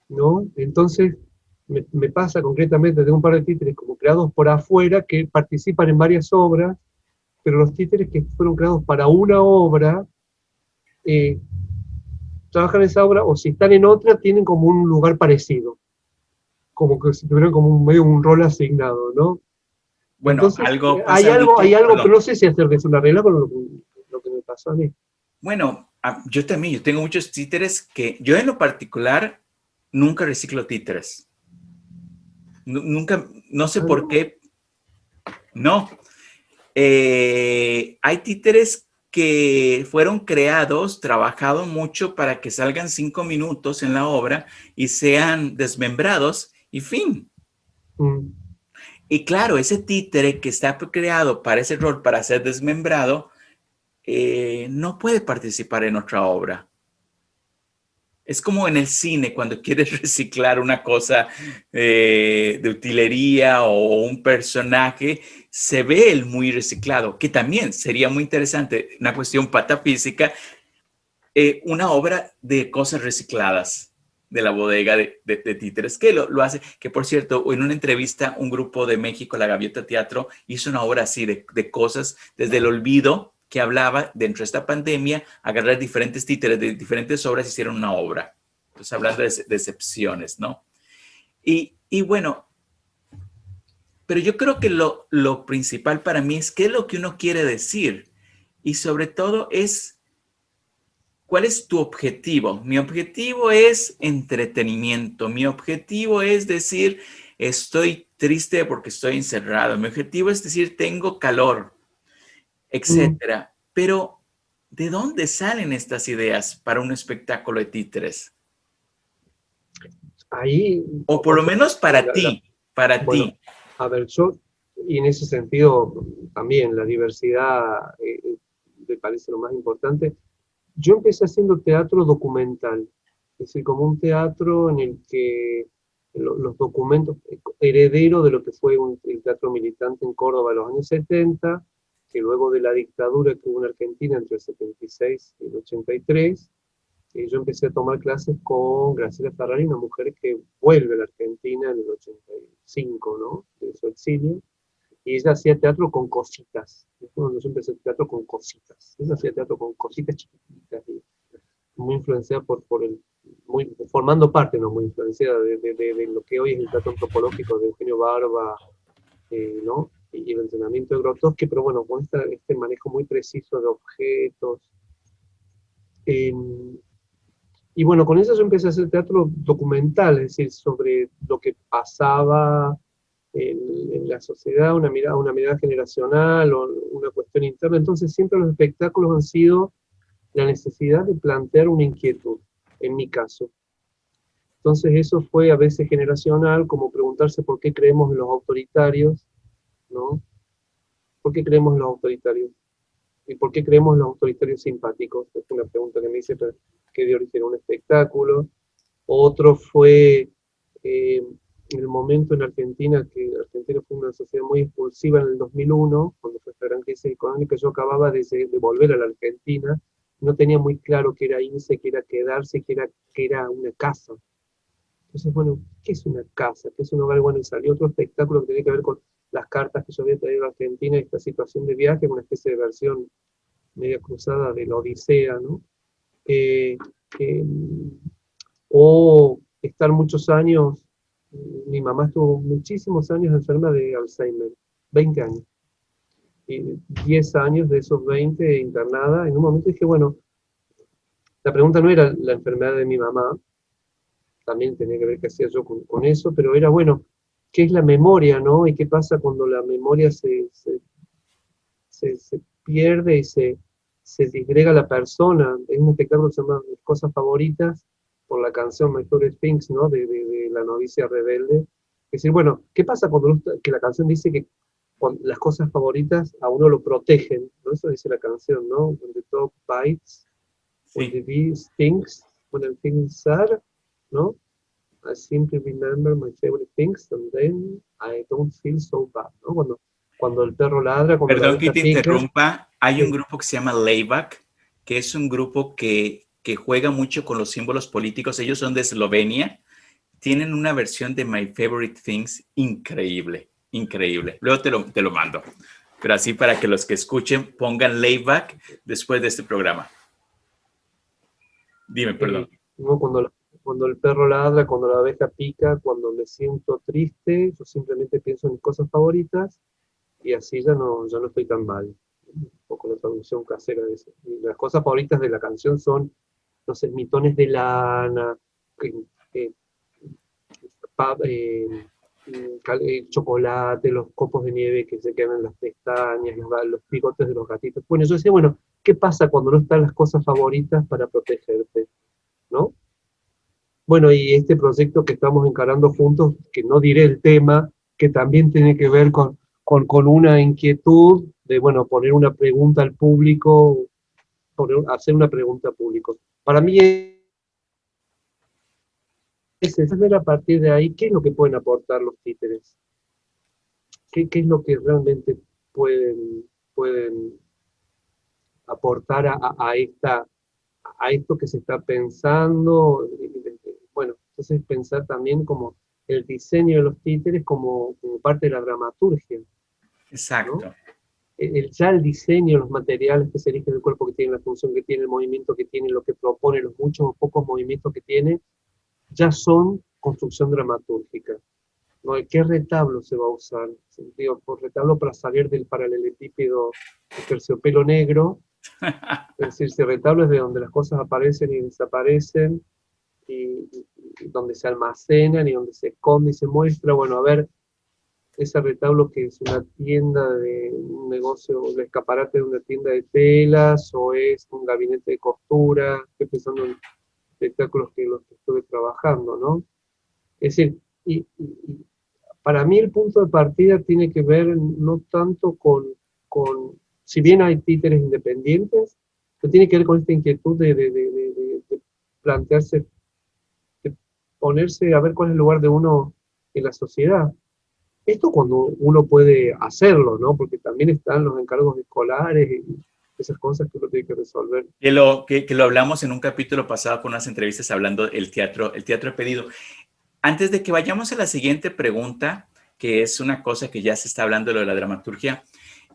¿no? Entonces, me pasa concretamente de un par de títeres como creados por afuera que participan en varias obras, pero los títeres que fueron creados para una obra, trabajan en esa obra, o si están en otra, tienen como un lugar parecido, como que si tuvieran como medio un rol asignado, ¿no? Bueno, Entonces, algo pasa mucho, hay algo, perdón. pero no sé si hacer de eso una regla, pero lo que me pasó a mí. Bueno, yo también, yo tengo muchos títeres que yo en lo particular nunca reciclo títeres. Nunca, no sé Ah, por no. qué, no. Hay títeres que fueron creados, trabajado mucho para que salgan 5 minutos en la obra y sean desmembrados y fin. Mm, Y claro, ese títere que está creado para ese rol, para ser desmembrado, no puede participar en otra obra. Es como en el cine, cuando quieres reciclar una cosa de utilería o un personaje, se ve el muy reciclado, que también sería muy interesante, una cuestión patafísica, una obra de cosas recicladas de la bodega de títeres, que lo hace, que por cierto, en una entrevista, un grupo de México, la Gaviota Teatro, hizo una obra así de cosas desde el olvido, que hablaba dentro de esta pandemia, agarrar diferentes títeres de diferentes obras y hicieron una obra. Entonces, hablando de excepciones, ¿no? Y bueno, pero yo creo que lo principal para mí es qué es lo que uno quiere decir. Y sobre todo es, ¿cuál es tu objetivo? Mi objetivo es entretenimiento. Mi objetivo es decir, estoy triste porque estoy encerrado. Mi objetivo es decir, tengo calor, mm. etcétera. Pero, ¿de dónde salen estas ideas para un espectáculo de títeres? Ahí, O por lo otra, menos para ti, para bueno, ti. a ver, yo, y en ese sentido también la diversidad me parece lo más importante. Yo empecé haciendo teatro documental, es decir, como un teatro en el que los documentos, heredero de lo que fue el teatro militante en Córdoba en los años 70, que luego de la dictadura que hubo en Argentina entre el 76 y el 83, yo empecé a tomar clases con Graciela Ferrari, una mujer que vuelve a la Argentina en el 85, ¿no? De su exilio, y ella hacía teatro con cositas. Es cuando yo empecé el teatro con cositas. Ella hacía teatro con cositas chiquititas, y muy influenciada por el, muy, formando parte, no muy influenciada de lo que hoy es el teatro antropológico de Eugenio Barba, ¿no? Y el entrenamiento de Grotowski, pero bueno, con este manejo muy preciso de objetos. Eh, y bueno, con eso yo empecé a hacer teatro documental, es decir, sobre lo que pasaba en la sociedad, una mirada generacional o una cuestión interna. Entonces siempre los espectáculos han sido la necesidad de plantear una inquietud, en mi caso. Entonces eso fue a veces generacional, como preguntarse por qué creemos en los autoritarios, ¿no? ¿Por qué creemos en los autoritarios? ¿Y por qué creemos en los autoritarios simpáticos? Es una pregunta que me hice, que dio origen a un espectáculo. Otro fue el momento en Argentina, que Argentina fue una sociedad muy expulsiva en el 2001, cuando fue esta gran crisis económica. Yo acababa de volver a la Argentina, no tenía muy claro qué era irse, qué era quedarse, qué era una casa. Entonces, bueno, ¿qué es una casa? ¿Qué es un hogar? Bueno, y salió otro espectáculo que tenía que ver con las cartas que yo había traído a Argentina, esta situación de viaje, una especie de versión media cruzada de la Odisea, ¿no? Eh, eh, o estar muchos años, mi mamá estuvo muchísimos años enferma de Alzheimer, 20 años, y 10 años de esos 20 internada. En un momento dije, bueno, la pregunta no era la enfermedad de mi mamá, también tenía que ver qué hacía yo con eso, pero era, bueno, ¿qué es la memoria, no? ¿Y qué pasa cuando la memoria se pierde y se disgrega la persona? Es un espectáculo que se llama Mis Cosas Favoritas, por la canción My Favorite Things, ¿no? De la novicia rebelde. Es decir, bueno, ¿qué pasa cuando que la canción dice que las cosas favoritas a uno lo protegen? ¿No? Eso dice la canción, ¿no? When the dog bites, when the Sí. bee stings, when I'm feeling sad, ¿no? I simply remember my favorite things and then I don't feel so bad, ¿no? Cuando el perro ladra, cuando la Perdón que abeja te pica. interrumpa. Hay un Sí. grupo que se llama Layback, que es un grupo que juega mucho con los símbolos políticos. Ellos son de Eslovenia. Tienen una versión de My Favorite Things increíble, increíble. Luego te lo mando. Pero así para que los que escuchen pongan Layback después de este programa. Dime, perdón. ¿No? Cuando el perro ladra, cuando la abeja pica, cuando me siento triste, yo simplemente pienso en mis cosas favoritas y así ya no estoy tan mal. Un poco la traducción casera de eso. Y las cosas favoritas de la canción son, no sé, mitones de lana, eh, eh, chocolate, los copos de nieve que se quedan en las pestañas, los bigotes de los gatitos. Bueno, yo decía, bueno, ¿qué pasa cuando no están las cosas favoritas para protegerte? ¿No? Bueno, y este proyecto que estamos encarando juntos, que no diré el tema, que también tiene que ver con una inquietud de, bueno, poner una pregunta al público, hacer una pregunta al público. Para mí es ver a partir de ahí qué es lo que pueden aportar los títeres, qué es lo que realmente pueden aportar a esto que se está pensando. Bueno, entonces pensar también como el diseño de los títeres como parte de la dramaturgia, Exacto. ¿no? Ya el diseño, los materiales que se eligen del cuerpo que tiene, la función que tiene, el movimiento que tiene, lo que propone, los muchos o pocos movimientos que tiene, ya son construcción dramatúrgica, ¿no? ¿Qué retablo se va a usar? Digo, por retablo para salir del paralelepípedo de terciopelo negro, es decir, si retablo es de donde las cosas aparecen y desaparecen, y donde se almacenan y donde se esconde y se muestra. Bueno, a ver, ese retablo que es una tienda de un negocio, el escaparate de una tienda de telas, o es un gabinete de costura. Estoy pensando en espectáculos que los que estuve trabajando, ¿no? Es decir, y para mí el punto de partida tiene que ver no tanto si bien hay títeres independientes, pero tiene que ver con esta inquietud de plantearse, de ponerse a ver cuál es el lugar de uno en la sociedad. Esto cuando uno puede hacerlo, ¿no? Porque también están los encargos escolares y esas cosas que uno tiene que resolver. Que lo hablamos en un capítulo pasado con unas entrevistas hablando del teatro, el teatro pedido. Antes de que vayamos a la siguiente pregunta, que es una cosa que ya se está hablando de la dramaturgia,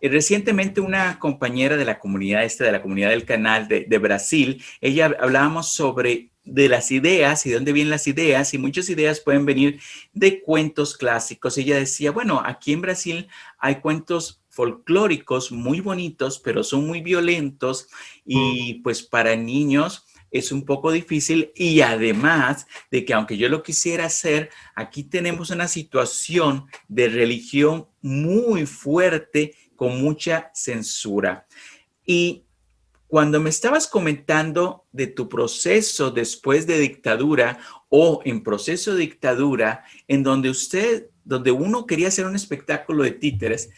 recientemente una compañera de la comunidad de la comunidad del canal de Brasil, ella hablábamos sobre de las ideas y de dónde vienen las ideas, y muchas ideas pueden venir de cuentos clásicos. Ella decía, bueno, aquí en Brasil hay cuentos folclóricos muy bonitos, pero son muy violentos y pues para niños es un poco difícil, y además de que aunque yo lo quisiera hacer, aquí tenemos una situación de religión muy fuerte con mucha censura. Y cuando me estabas comentando de tu proceso después de dictadura o en proceso de dictadura, en donde uno quería hacer un espectáculo de títeres,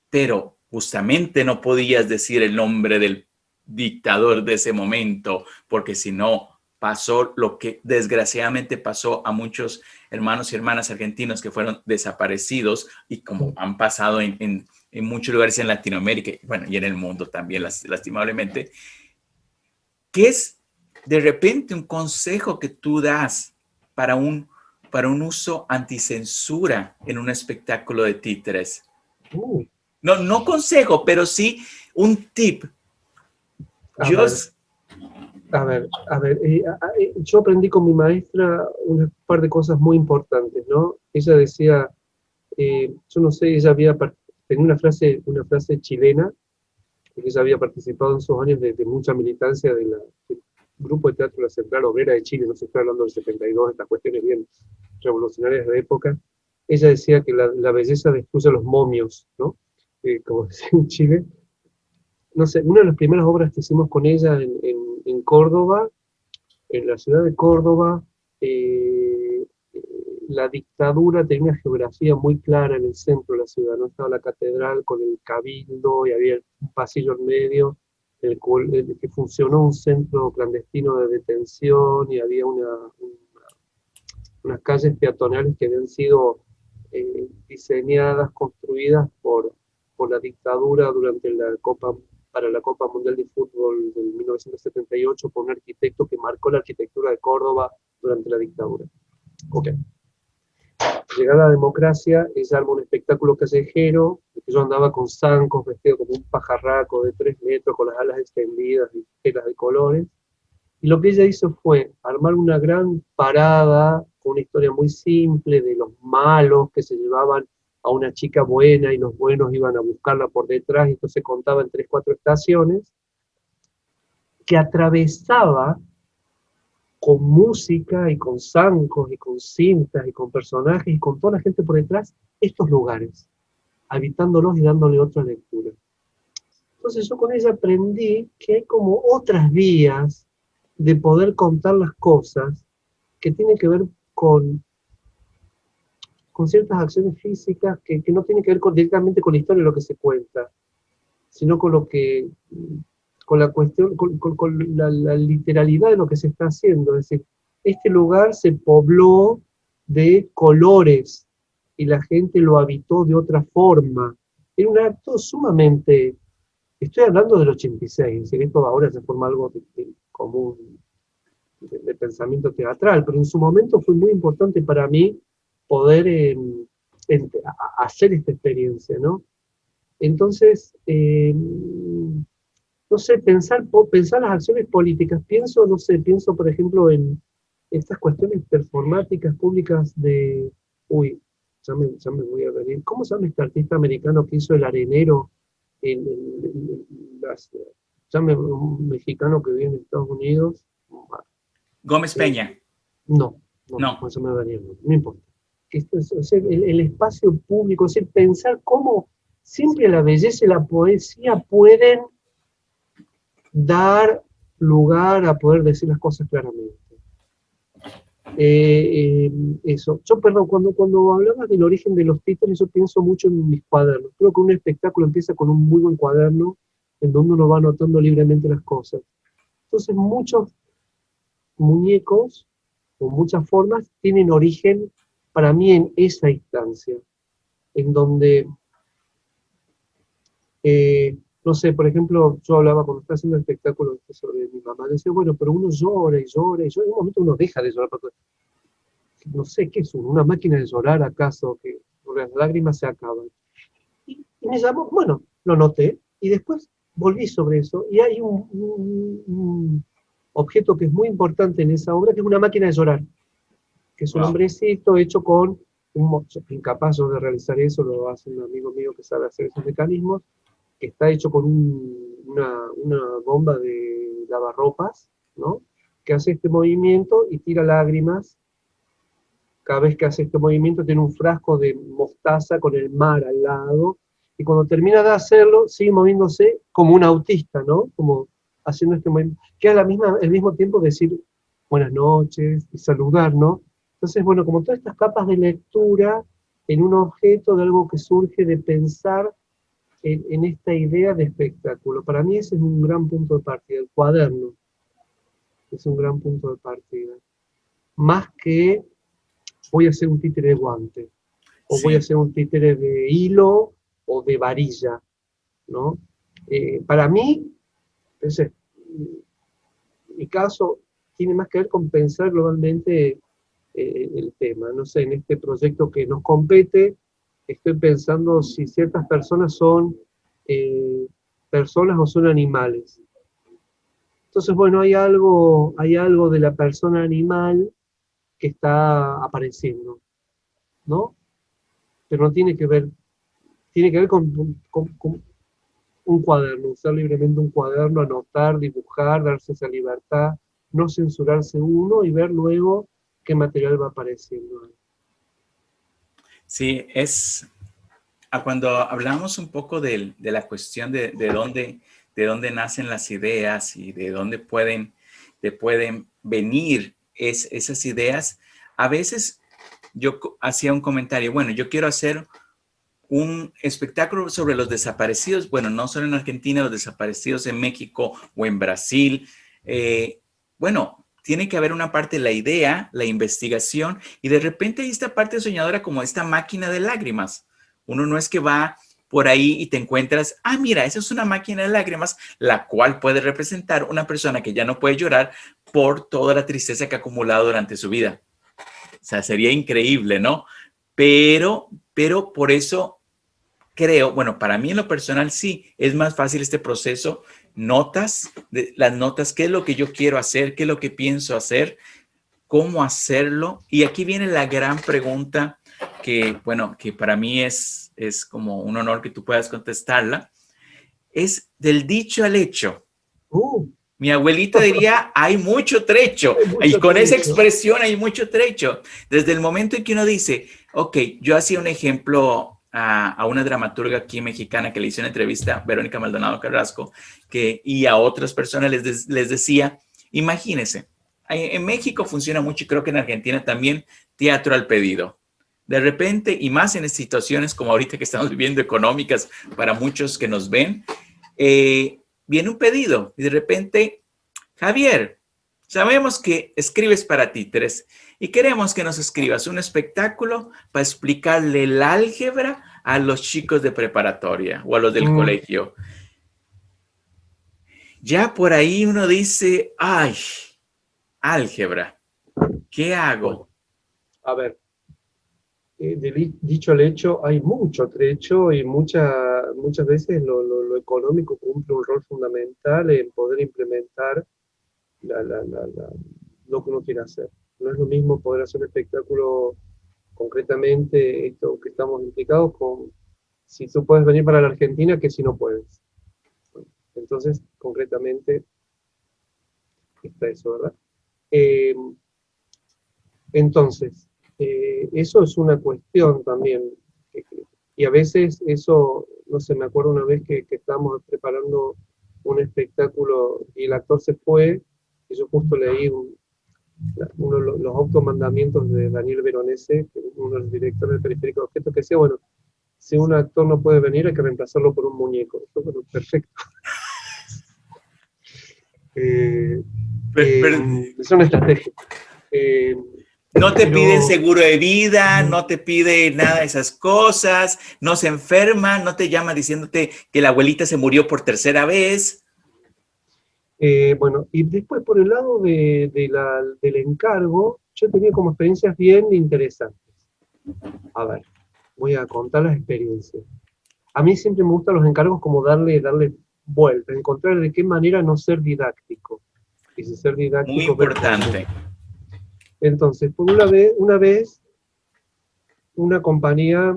pero justamente no podías decir el nombre del dictador de ese momento, porque si no pasó lo que desgraciadamente pasó a muchos hermanos y hermanas argentinos que fueron desaparecidos, y como han pasado en muchos lugares en Latinoamérica, bueno, y en el mundo también, lastimablemente. ¿Qué es de repente un consejo que tú das para un uso anticensura en un espectáculo de títeres? No consejo, pero sí un tip. Yo aprendí con mi maestra un par de cosas muy importantes, ¿no? Ella decía, yo no sé, tenía una frase chilena, porque ella había participado en esos años de mucha militancia del Grupo de Teatro de la Central Obrera de Chile, no se está hablando del 72, estas cuestiones bien revolucionarias de época. Ella decía que la belleza destruye a los momios, ¿no? Como decía en Chile. No sé, una de las primeras obras que hicimos con ella en Córdoba, en la ciudad de Córdoba, la dictadura tenía una geografía muy clara en el centro de la ciudad, ¿no? Estaba la catedral con el cabildo y había un pasillo en medio, en el que funcionó un centro clandestino de detención, y había unas calles peatonales que habían sido diseñadas, construidas por la dictadura para la Copa Mundial de Fútbol del 1978, por un arquitecto que marcó la arquitectura de Córdoba durante la dictadura. Okay. Llegada la democracia, ella armó un espectáculo callejero, que yo andaba con zancos, vestido como un pajarraco de 3 metros, con las alas extendidas y telas de colores. Y lo que ella hizo fue armar una gran parada con una historia muy simple de los malos que se llevaban a una chica buena y los buenos iban a buscarla por detrás, y esto se contaba en 3, 4 estaciones, que atravesaba con música y con zancos y con cintas y con personajes y con toda la gente por detrás, estos lugares, habitándolos y dándole otra lectura. Entonces yo con ella aprendí que hay como otras vías de poder contar las cosas que tienen que ver con ciertas acciones físicas que no tienen que ver directamente con la historia de lo que se cuenta, sino con lo que, con la cuestión, con la literalidad de lo que se está haciendo. Es decir, este lugar se pobló de colores y la gente lo habitó de otra forma. Era un acto sumamente, estoy hablando del 86, es decir, esto ahora se forma algo común, de pensamiento teatral, pero en su momento fue muy importante para mí poder hacer esta experiencia, ¿no? Entonces, no sé, pensar las acciones políticas, no sé, pienso por ejemplo en estas cuestiones performáticas públicas uy, ya me voy a venir, ¿cómo se llama este artista americano que hizo El Arenero? Un mexicano que vive en Estados Unidos. Gómez Peña. No, No. eso me daría, no importa. El espacio público, es decir, pensar cómo siempre la belleza y la poesía pueden dar lugar a poder decir las cosas claramente. Eso. Yo, perdón, cuando hablabas del origen de los títeres, yo pienso mucho en mis cuadernos. Creo que un espectáculo empieza con un muy buen cuaderno en donde uno va anotando libremente las cosas. Entonces, muchos muñecos o muchas formas tienen origen para mí en esa instancia, en donde, no sé, por ejemplo, yo hablaba cuando estaba haciendo el espectáculo sobre mi mamá, decía, bueno, pero uno llora y llora y llora, en un momento uno deja de llorar, porque no sé, ¿qué es uno? ¿Una máquina de llorar acaso? Que las lágrimas se acaban. Y me llamó, bueno, lo noté, y después volví sobre eso, y hay un objeto que es muy importante en esa obra, que es una máquina de llorar, que es un hombrecito hecho con incapaz yo de realizar eso, lo hace un amigo mío que sabe hacer esos mecanismos, que está hecho con una bomba de lavarropas, ¿no? Que hace este movimiento y tira lágrimas. Cada vez que hace este movimiento tiene un frasco de mostaza con el mar al lado, y cuando termina de hacerlo, sigue moviéndose como un autista, ¿no? Como haciendo este movimiento, que al mismo tiempo decir buenas noches y saludar, ¿no? Entonces, bueno, como todas estas capas de lectura en un objeto de algo que surge de pensar en esta idea de espectáculo. Para mí ese es un gran punto de partida, el cuaderno es un gran punto de partida. Más que voy a hacer un títere de guante, o voy a hacer un títere de hilo o de varilla, ¿no? Para mí, en mi caso, tiene más que ver con pensar globalmente el tema. No sé, en este proyecto que nos compete, estoy pensando si ciertas personas son personas o son animales. Entonces, bueno, hay algo de la persona animal que está apareciendo, ¿no? Pero no tiene que ver con un cuaderno, usar libremente un cuaderno, anotar, dibujar, darse esa libertad, no censurarse uno y ver luego qué material va apareciendo. Sí, cuando hablamos un poco de la cuestión de dónde nacen las ideas y de dónde pueden venir esas ideas, a veces yo hacía un comentario, bueno, yo quiero hacer un espectáculo sobre los desaparecidos, bueno, no solo en Argentina, los desaparecidos en México o en Brasil. Bueno, tiene que haber una parte de la idea, la investigación, y de repente hay esta parte soñadora como esta máquina de lágrimas. Uno no es que va por ahí y te encuentras, mira, esa es una máquina de lágrimas, la cual puede representar una persona que ya no puede llorar por toda la tristeza que ha acumulado durante su vida. O sea, sería increíble, ¿no? Pero por eso creo, bueno, para mí en lo personal sí, es más fácil este proceso, las notas, qué es lo que yo quiero hacer, qué es lo que pienso hacer, cómo hacerlo. Y aquí viene la gran pregunta que, bueno, que para mí es como un honor que tú puedas contestarla, es del dicho al hecho. Mi abuelita diría, hay mucho trecho. Hay mucho Y con esa trecho. expresión hay mucho trecho. Desde el momento en que uno dice, ok, yo hacía un ejemplo a una dramaturga aquí mexicana que le hice una entrevista, Verónica Maldonado Carrasco, y a otras personas les decía, imagínense, en México funciona mucho y creo que en Argentina también, teatro al pedido. De repente, y más en situaciones como ahorita que estamos viviendo económicas para muchos que nos ven, viene un pedido y de repente, Javier, sabemos que escribes para títeres y queremos que nos escribas un espectáculo para explicarle el álgebra a los chicos de preparatoria o a los del colegio. Ya por ahí uno dice, ay, álgebra, ¿qué hago? Bueno, a ver, dicho al hecho, hay mucho trecho y muchas veces lo económico cumple un rol fundamental en poder implementar lo que uno quiere hacer. No es lo mismo poder hacer un espectáculo concretamente, esto que estamos implicados con si tú puedes venir para la Argentina que si no puedes. Bueno, entonces, concretamente, está eso, ¿verdad? Entonces, eso es una cuestión también. Y a veces eso, no sé, me acuerdo una vez que estábamos preparando un espectáculo y el actor se fue, y yo justo leí uno de los automandamientos de Daniel Veronese, que es uno de los directores del Periférico de Objetos, que decía, bueno, si un actor no puede venir hay que reemplazarlo por un muñeco. Yo, bueno, perfecto. Es una estrategia. No te pero, piden seguro de vida, no te pide nada de esas cosas, no se enferma, no te llama diciéndote que la abuelita se murió por tercera vez. Bueno, y después por el lado del encargo, yo tenía como experiencias bien interesantes. A ver, voy a contar las experiencias. A mí siempre me gustan los encargos como darle vuelta, encontrar de qué manera no ser didáctico. Y si ser didáctico... Muy importante. Entonces, por una vez, una compañía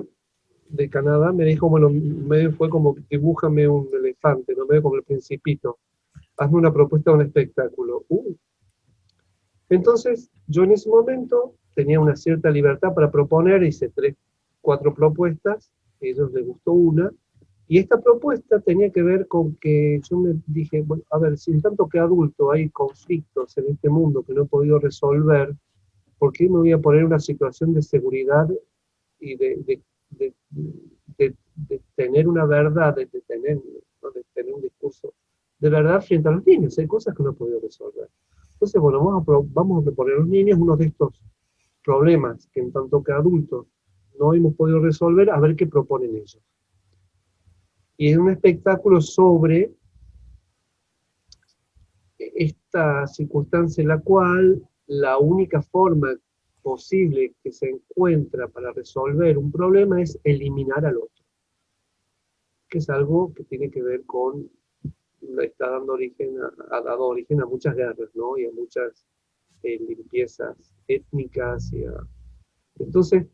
de Canadá me dijo, bueno, medio fue como, dibújame un elefante, no medio como el Principito. Hazme una propuesta de un espectáculo. Entonces, yo en ese momento tenía una cierta libertad para proponer, hice 3, 4 propuestas, a ellos les gustó una, y esta propuesta tenía que ver con que yo me dije, bueno, a ver, si en tanto que adulto hay conflictos en este mundo que no he podido resolver, ¿por qué me voy a poner en una situación de seguridad y de tener una verdad, de tener un discurso de verdad frente a los niños? Hay cosas que no he podido resolver. Entonces, bueno, vamos a proponer a los niños uno de estos problemas que en tanto que adultos no hemos podido resolver, a ver qué proponen ellos. Y es un espectáculo sobre esta circunstancia en la cual la única forma posible que se encuentra para resolver un problema es eliminar al otro, que es algo que tiene que ver con, está dando origen ha dado origen a muchas guerras, ¿no? Y a muchas limpiezas étnicas. Entonces,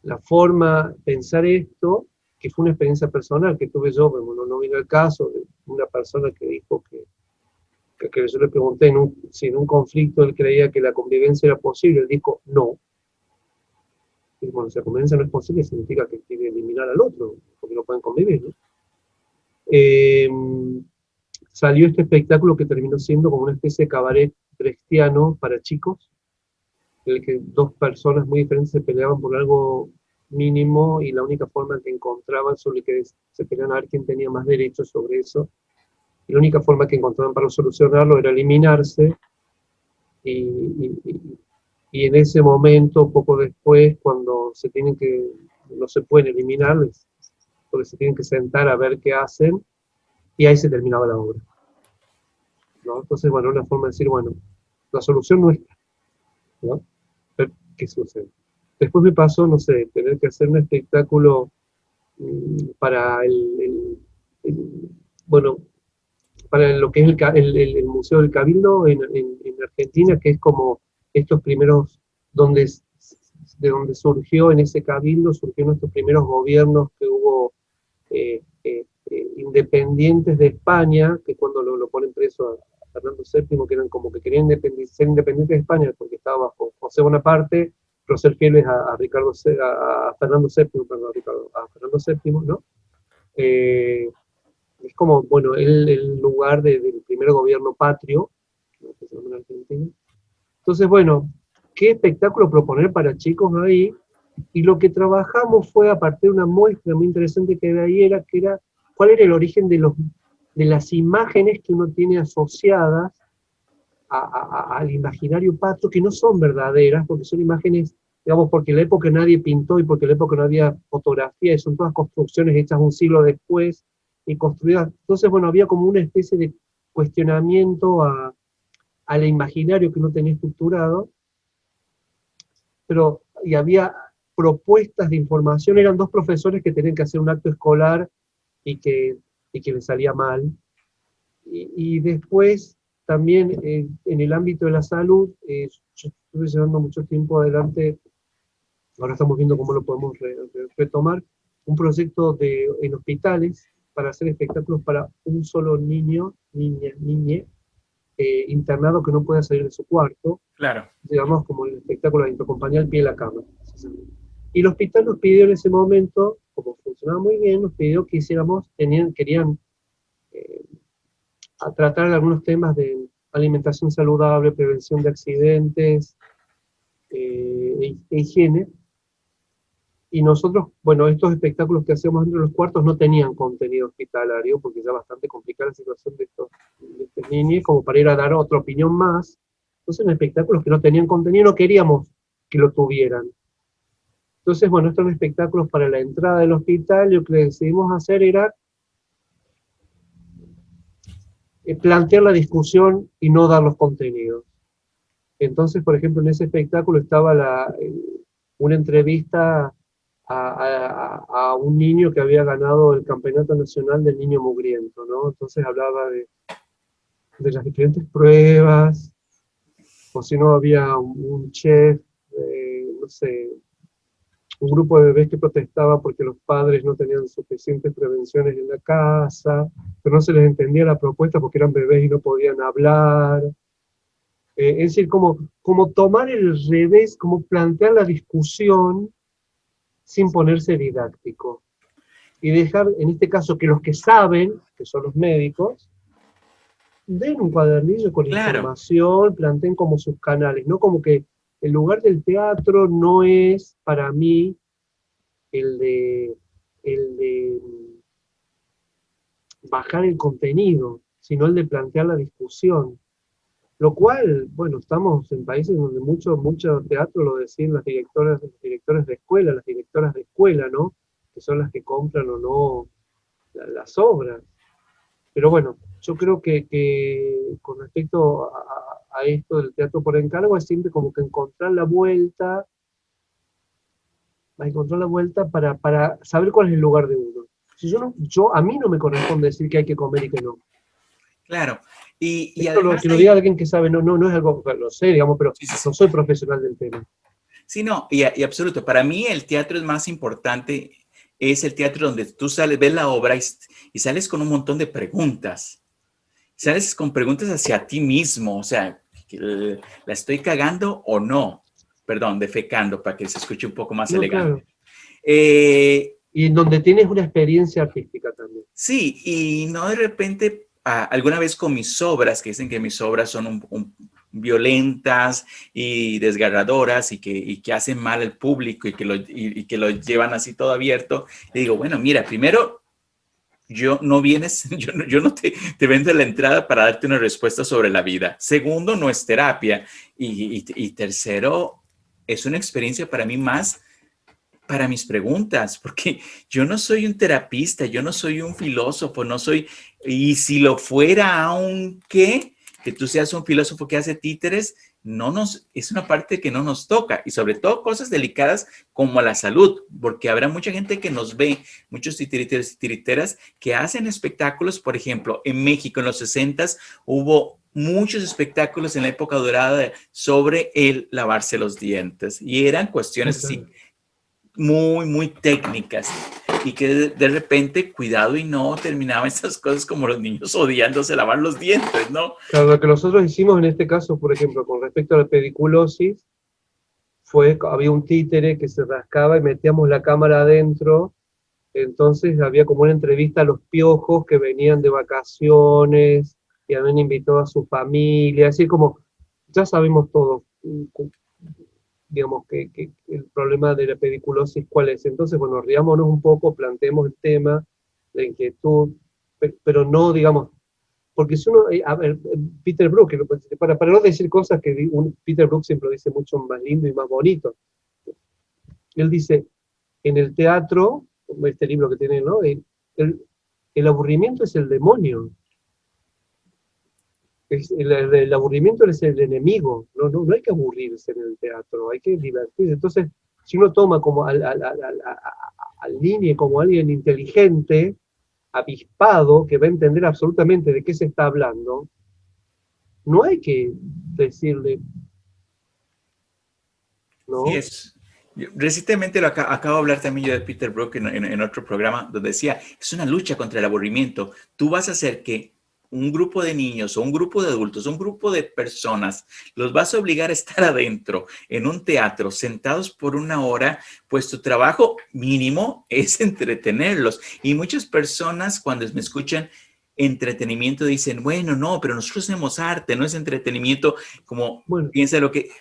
la forma, pensar esto, que fue una experiencia personal que tuve yo, pero no vino el caso de una persona que dijo que yo le pregunté si en un conflicto él creía que la convivencia era posible, él dijo no. Y bueno, si la convivencia no es posible, significa que quiere eliminar al otro, porque no pueden convivir, ¿no? Salió este espectáculo que terminó siendo como una especie de cabaret brechtiano para chicos, en el que 2 personas muy diferentes se peleaban por algo mínimo y la única forma que encontraban sobre que se peleaban a ver quién tenía más derechos sobre eso, y la única forma que encontraban para solucionarlo era eliminarse, y en ese momento, poco después, cuando no se pueden eliminar, porque se tienen que sentar a ver qué hacen, y ahí se terminaba la obra, ¿no? Entonces, bueno, una forma de decir, bueno, la solución no está, ¿no? Pero, ¿qué sucede? Después me pasó, no sé, tener que hacer un espectáculo para bueno, para lo que es el Museo del Cabildo en Argentina, que es como estos primeros, de donde surgió en ese cabildo, surgieron estos primeros gobiernos que hubo independientes de España, que cuando lo ponen preso a Fernando VII, que eran como que querían ser independientes de España porque estaba bajo José Bonaparte, pero ser fieles a Fernando VII, perdón, a Fernando VII, ¿no? Es como, bueno, el lugar del primer gobierno patrio, ¿no?, que se llama en Argentina. Entonces, bueno, ¿qué espectáculo proponer para chicos ahí? Y lo que trabajamos fue, a partir de una muestra muy interesante que había ahí, era cuál era el origen de las imágenes que uno tiene asociadas al imaginario patrio, que no son verdaderas, porque son imágenes, digamos, porque en la época nadie pintó y porque en la época no había fotografía, y son todas construcciones hechas un siglo después y construidas. Entonces, bueno, había como una especie de cuestionamiento al imaginario que uno tenía estructurado, y había propuestas de información. Eran dos profesores que tenían que hacer un acto escolar y que les salía mal. Y después, también en el ámbito de la salud, yo estuve llevando mucho tiempo adelante, ahora estamos viendo cómo lo podemos retomar, un proyecto en hospitales para hacer espectáculos para un solo niño, niñe, internado que no pueda salir de su cuarto. Claro. Digamos, como el espectáculo de Introcompañía al pie de la cama. Y el hospital nos pidió en ese momento, como funcionaba muy bien, nos pidió que hiciéramos, querían a tratar de algunos temas de alimentación saludable, prevención de accidentes, e higiene. Y nosotros, bueno, estos espectáculos que hacíamos dentro de los cuartos no tenían contenido hospitalario, porque ya bastante complicada la situación de estos niños, como para ir a dar otra opinión más. Entonces, eran espectáculos que no tenían contenido, no queríamos que lo tuvieran. Entonces, bueno, estos eran espectáculos para la entrada del hospital, y lo que decidimos hacer era plantear la discusión y no dar los contenidos. Entonces, por ejemplo, en ese espectáculo estaba una entrevista a un niño que había ganado el Campeonato Nacional del Niño Mugriento, ¿no? Entonces hablaba de las diferentes pruebas, o si no había un chef, no sé, un grupo de bebés que protestaba porque los padres no tenían suficientes prevenciones en la casa, pero no se les entendía la propuesta porque eran bebés y no podían hablar. Es decir, como tomar el revés, como plantear la discusión sin ponerse didáctico. Y dejar, en este caso, que los que saben, que son los médicos, den un cuadernillo con información, planteen como sus canales, ¿no? Como que el lugar del teatro no es, para mí, el de bajar el contenido, sino el de plantear la discusión. Lo cual, bueno, estamos en países donde mucho teatro lo decían los directores de escuela, las directoras de escuela, ¿no? Que son las que compran o no las obras. Pero bueno, yo creo que con respecto a esto del teatro por encargo, es siempre como que encontrar la vuelta para saber cuál es el lugar de uno. Si a mí no me corresponde decir que hay que comer y que no. Claro. Y esto además que lo diga alguien que sabe, no es algo, lo sé, digamos, pero sí. No soy profesional del tema. Sí, no, y absoluto. Para mí el teatro es más importante, es el teatro donde tú sales, ves la obra y sales con un montón de preguntas. Sales con preguntas hacia ti mismo, o sea, ¿la estoy cagando o no? Perdón, defecando, para que se escuche un poco más elegante. Claro. Y en donde tienes una experiencia artística también. Sí, y no de repente, alguna vez con mis obras, que dicen que mis obras son violentas y desgarradoras y que hacen mal al público y que lo llevan así todo abierto, le digo, bueno, mira, primero, yo no te vendo la entrada para darte una respuesta sobre la vida. Segundo, no es terapia. Y tercero, es una experiencia para mí más para mis preguntas, porque yo no soy un terapista, yo no soy un filósofo, y si lo fuera, aunque que tú seas un filósofo que hace títeres, es una parte que no nos toca, y sobre todo cosas delicadas como la salud, porque habrá mucha gente que nos ve, muchos titiriteros y tiriteras que hacen espectáculos. Por ejemplo, en México en los 60s hubo muchos espectáculos en la época dorada sobre el lavarse los dientes, y eran cuestiones así muy, muy técnicas. y que de repente, cuidado y no, terminaban estas cosas como los niños odiándose lavar los dientes, ¿no? Claro, lo que nosotros hicimos en este caso, por ejemplo, con respecto a la pediculosis, había un títere que se rascaba y metíamos la cámara adentro, entonces había como una entrevista a los piojos que venían de vacaciones y habían invitado a su familia, así como, ya sabemos todo, digamos, que el problema de la pediculosis cuál es. Entonces, bueno, riámonos un poco, planteemos el tema, la inquietud, pero no, digamos, porque si uno, a ver, Peter Brook, para no decir cosas que Peter Brook siempre lo dice mucho más lindo y más bonito, él dice, en el teatro, como este libro que tiene, ¿no? El aburrimiento es el demonio. El aburrimiento es el enemigo. No hay que aburrirse en el teatro, hay que divertirse. Entonces, si uno toma como al Niño como alguien inteligente, avispado, que va a entender absolutamente de qué se está hablando, no hay que decirle, ¿no? Sí, recientemente acabo de hablar también yo de Peter Brook en otro programa donde decía, es una lucha contra el aburrimiento. Tú vas a hacer que un grupo de niños o un grupo de adultos, un grupo de personas, los vas a obligar a estar adentro en un teatro sentados por una hora, pues tu trabajo mínimo es entretenerlos. Y muchas personas cuando me escuchan entretenimiento dicen, bueno, no, pero nosotros hacemos arte, no es entretenimiento, como Bueno, piensa lo que...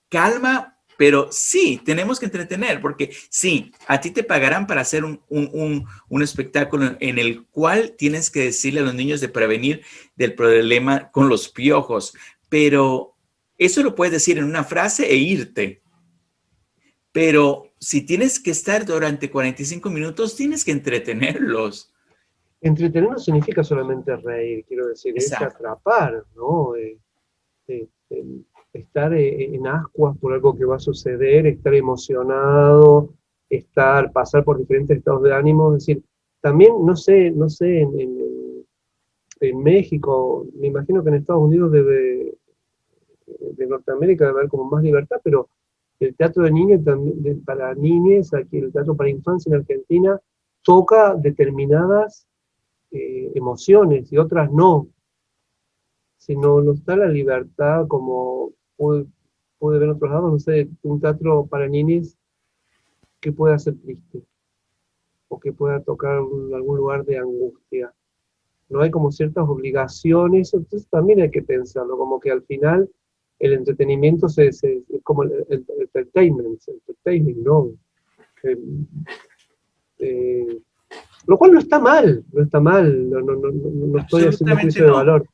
Calma, pero sí, tenemos que entretener, porque sí, a ti te pagarán para hacer un espectáculo en el cual tienes que decirle a los niños de prevenir del problema con los piojos, pero eso lo puedes decir en una frase e irte. Pero si tienes que estar durante 45 minutos, tienes que entretenerlos. entretener no significa solamente reír, quiero decir, Exacto. es atrapar, ¿no? Estar en ascuas por algo que va a suceder, estar emocionado, pasar por diferentes estados de ánimo, es decir, también, no sé, en México, me imagino que en Estados Unidos de Norteamérica debe haber como más libertad, pero el teatro de niños también, para niñes, aquí el teatro para infancia en Argentina, toca determinadas emociones y otras no. Si no está la libertad como puede ver en otros lados, no sé, un teatro para niños que pueda ser triste o que pueda tocar algún lugar de angustia. No hay como ciertas obligaciones, entonces también hay que pensarlo, como que al final el entretenimiento es como el entertainment, ¿no? Eh, lo cual no está mal, no estoy haciendo Absolutamente juicio de no. valor.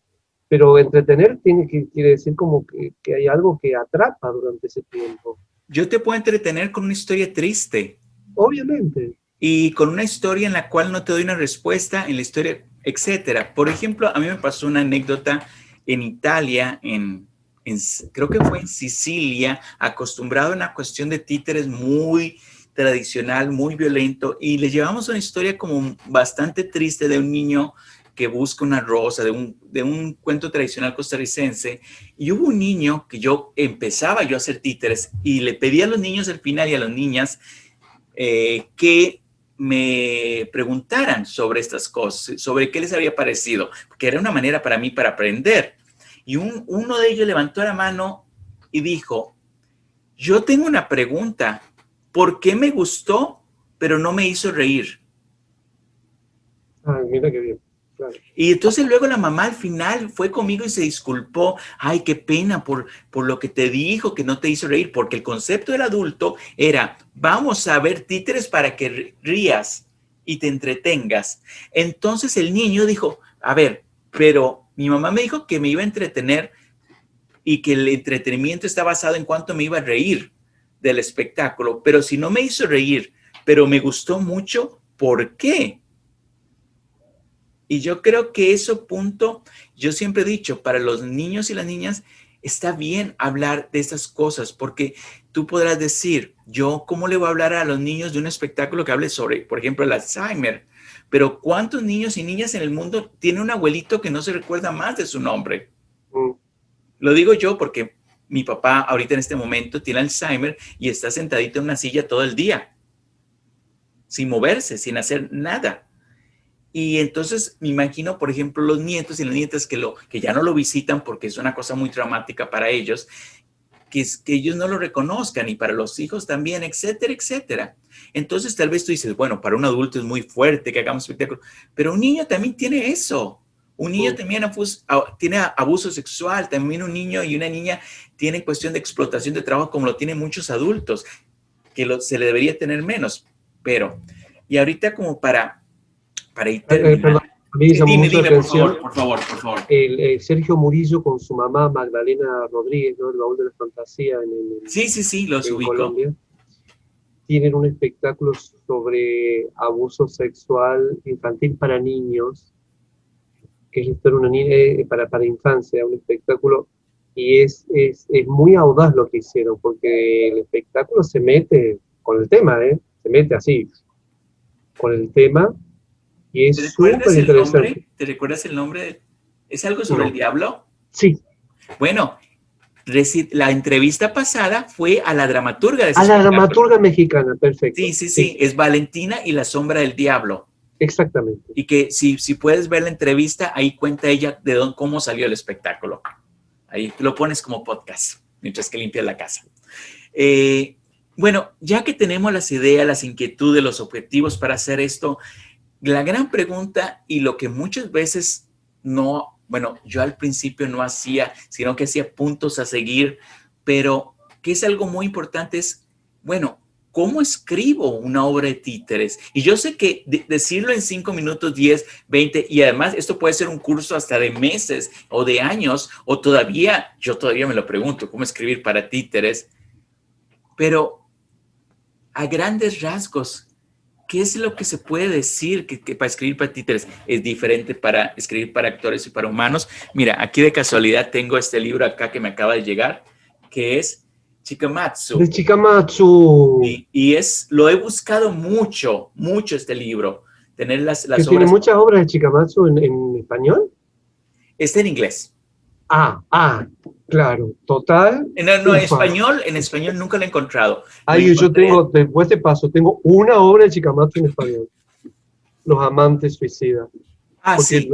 Pero entretener quiere decir como que hay algo que atrapa durante ese tiempo. Yo te puedo entretener con una historia triste. Obviamente. Y con una historia en la cual no te doy una respuesta en la historia, etcétera. Por ejemplo, a mí me pasó una anécdota en Italia, creo que fue en Sicilia, acostumbrado a una cuestión de títeres muy tradicional, muy violento, y le llevamos una historia como bastante triste de un niño que busca una rosa, de un cuento tradicional costarricense, y hubo un niño que empezaba a hacer títeres, y le pedí a los niños al final y a las niñas que me preguntaran sobre estas cosas, sobre qué les había parecido, porque era una manera para mí para aprender. Y uno de ellos levantó la mano y dijo, yo tengo una pregunta, ¿por qué me gustó, pero no me hizo reír? Ay, mira qué bien. Claro. Y entonces luego la mamá al final fue conmigo y se disculpó. Ay, qué pena por lo que te dijo, que no te hizo reír, porque el concepto del adulto era, vamos a ver títeres para que rías y te entretengas. Entonces el niño dijo, a ver, pero mi mamá me dijo que me iba a entretener y que el entretenimiento está basado en cuánto me iba a reír del espectáculo, pero si no me hizo reír, pero me gustó mucho, ¿por qué? Y yo creo que eso punto, yo siempre he dicho, para los niños y las niñas, está bien hablar de estas cosas, porque tú podrás decir, yo, ¿cómo le voy a hablar a los niños de un espectáculo que hable sobre, por ejemplo, el Alzheimer? Pero ¿cuántos niños y niñas en el mundo tienen un abuelito que no se recuerda más de su nombre? Lo digo yo porque mi papá ahorita en este momento tiene Alzheimer y está sentadito en una silla todo el día. sin moverse, sin hacer nada. Y entonces me imagino, por ejemplo, los nietos y las nietas que ya no lo visitan porque es una cosa muy traumática para ellos, que ellos no lo reconozcan, y para los hijos también, etcétera, etcétera. Entonces tal vez tú dices, bueno, para un adulto es muy fuerte que hagamos espectáculo, pero un niño también tiene eso. Un niño también tiene abuso sexual, también un niño y una niña tienen cuestión de explotación de trabajo como lo tienen muchos adultos, que se le debería tener menos. Pero, y ahorita como para ir Perdón, terminando. a mí me llamó Dime, mucho la dime, por atención favor, por favor, por favor. el Sergio Murillo con su mamá Magdalena Rodríguez, ¿no? El baúl de la fantasía Sí, sí, sí, los en ubico. Colombia. Tienen un espectáculo sobre abuso sexual infantil para niños, que es la historia de una niña para infancia, un espectáculo, y es muy audaz lo que hicieron, porque el espectáculo se mete con el tema, se mete así, con el tema, y ¿Te es recuerdas súper el interesante. nombre? ¿Te recuerdas el nombre? ¿Es algo sobre el No. diablo? Sí, Bueno, la entrevista pasada fue a la dramaturga de ese a la espectáculo. dramaturga mexicana, perfecto. Sí, sí, Sí, sí, es Valentina y la sombra del diablo. exactamente. Y que si puedes ver la entrevista, ahí cuenta ella cómo salió el espectáculo. Ahí lo pones como podcast, mientras que limpias la casa. Bueno, ya que tenemos las ideas, las inquietudes, los objetivos para hacer esto, la gran pregunta, y lo que muchas veces no, bueno, yo al principio no hacía, sino que hacía puntos a seguir, pero que es algo muy importante es, bueno, ¿cómo escribo una obra de títeres? Y yo sé que decirlo en 5 minutos, 10, 20, y además esto puede ser un curso hasta de meses o de años, o yo todavía me lo pregunto, ¿cómo escribir para títeres? Pero a grandes rasgos, ¿qué es lo que se puede decir que para escribir para títeres es diferente para escribir para actores y para humanos? Mira, aquí de casualidad tengo este libro acá que me acaba de llegar, que es De Chikamatsu. Chikamatsu, Y lo he buscado mucho, mucho este libro. Tener que las tiene obras. muchas obras de Chikamatsu en español. Está en inglés. Claro, total. No, no, Ufa. En español nunca lo he encontrado. Lo Ahí yo encontré. tengo, después te paso, tengo una obra de Chikamatsu en español. Los amantes suicidas. Ah, Porque, sí.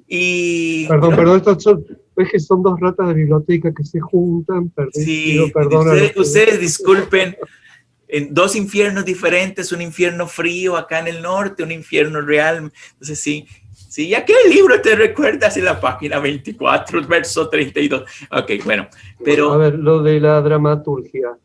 Y perdón, bueno, perdón, es que son dos ratas de biblioteca que se juntan, pido sí, perdón a los que... ustedes disculpen. En dos infiernos diferentes, un infierno frío acá en el norte, un infierno real. Entonces, sí, sí, ¿a qué libro te recuerdas en la página 24, verso 32? Ok, bueno, Bueno, a pero ver, lo de la dramaturgia.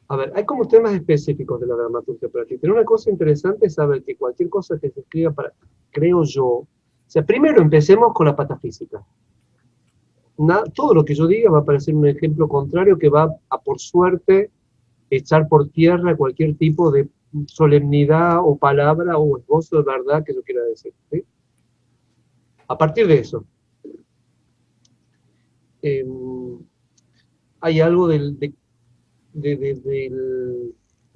A ver, hay como temas específicos de la dramaturgia para ti. Pero una cosa interesante es saber que cualquier cosa que se escriba para, creo yo, o sea, primero empecemos con la patafísica. Todo lo que yo diga va a parecer un ejemplo contrario que va a, por suerte, echar por tierra cualquier tipo de solemnidad o palabra o esbozo de verdad que yo quiera decir. ¿Sí? A partir de eso, eh, hay algo de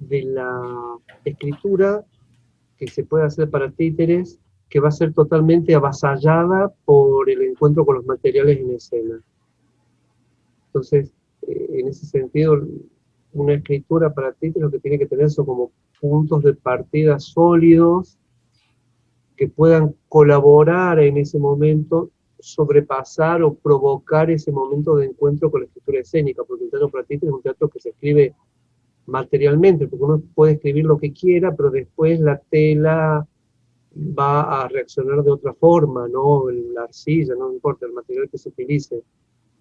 la escritura que se puede hacer para títeres que va a ser totalmente avasallada por el encuentro con los materiales en escena. Entonces, en ese sentido, una escritura para títeres lo que tiene que tener son como puntos de partida sólidos que puedan colaborar en ese momento, sobrepasar o provocar ese momento de encuentro con la escritura escénica, porque el teatro para títeres es un teatro que se escribe materialmente, porque uno puede escribir lo que quiera, pero después la tela va a reaccionar de otra forma, ¿no? La arcilla, no importa el material que se utilice,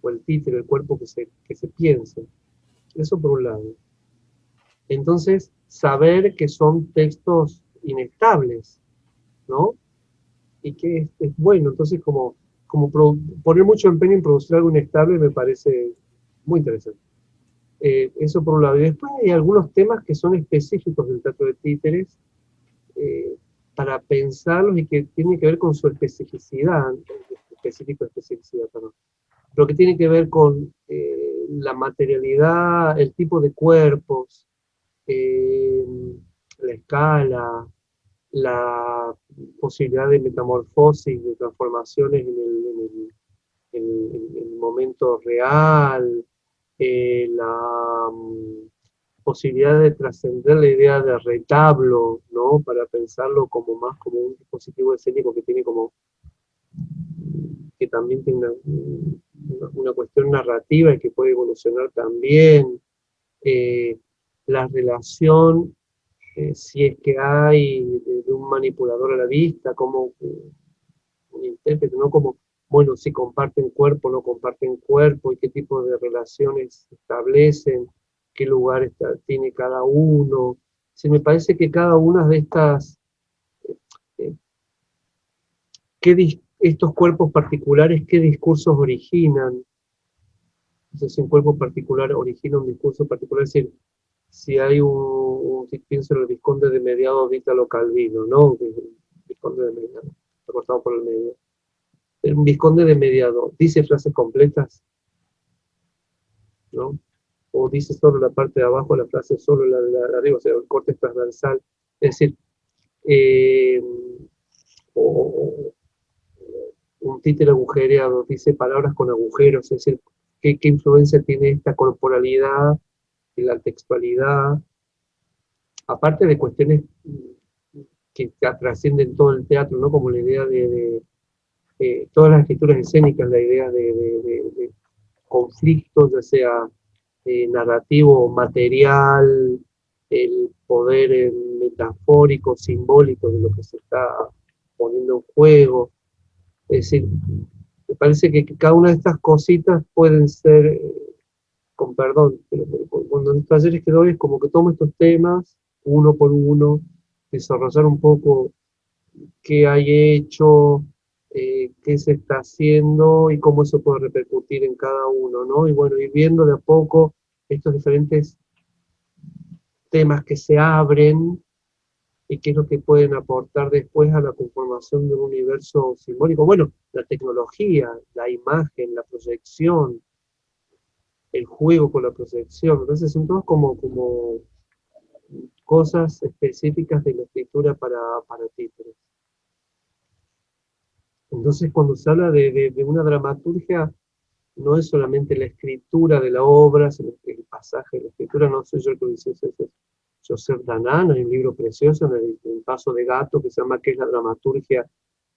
o el títere, el cuerpo que se piense. Eso por un lado. Entonces, saber que son textos inestables, ¿no? Y que es bueno. Entonces, poner mucho empeño en producir algo inestable me parece muy interesante. Eso por un lado. Y después hay algunos temas que son específicos del teatro de títeres, eh, para pensarlos y que tienen que ver con su especificidad, especificidad, perdón, pero que tiene que ver con la materialidad, el tipo de cuerpos, eh, la escala, la posibilidad de metamorfosis, de transformaciones en el momento real, la posibilidad de trascender la idea de retablo, ¿no? Para pensarlo como más como un dispositivo escénico que tiene como, que también tiene una cuestión narrativa y que puede evolucionar también. Eh, la relación, si es que hay, de un manipulador a la vista, como un intérprete, ¿no? Como, bueno, si comparten cuerpo, no comparten cuerpo, y qué tipo de relaciones establecen, qué lugar tiene cada uno. Sí, me parece que cada una de estas, eh, estos cuerpos particulares, qué discursos originan. Entonces, si un cuerpo particular origina un discurso particular, es decir, si hay si pienso en el Vizconde de Mediado de Italo Calvino, ¿no? Que es el Vizconde de Mediado, recortado por el medio. El Vizconde de Mediado dice frases completas, ¿no? O dice solo la parte de abajo, la frase solo la de arriba, o sea, el corte es transversal. Es decir, eh, o un títere agujereado dice palabras con agujeros, es decir, qué influencia tiene esta corporalidad y la textualidad, aparte de cuestiones que trascienden todo el teatro, ¿no? Como la idea de todas las escrituras escénicas, la idea de conflictos, ya sea narrativo, material, el poder metafórico, simbólico de lo que se está poniendo en juego. Es decir, me parece que cada una de estas cositas pueden ser, con perdón, pero cuando en los talleres que doy es como que tomo estos temas uno por uno, desarrollar un poco qué hay hecho, qué se está haciendo y cómo eso puede repercutir en cada uno, ¿no? Y bueno, ir viendo de a poco estos diferentes temas que se abren y qué es lo que pueden aportar después a la conformación de un universo simbólico. Bueno, la tecnología, la imagen, la proyección, el juego con la proyección, entonces son todos como cosas específicas de la escritura para títulos. Entonces, cuando se habla de una dramaturgia, no es solamente la escritura de la obra, sino que el pasaje de la escritura. No soy yo el que dice eso, es Joseph Danan, hay un libro precioso en el Paso de Gato que se llama ¿Qué es la dramaturgia?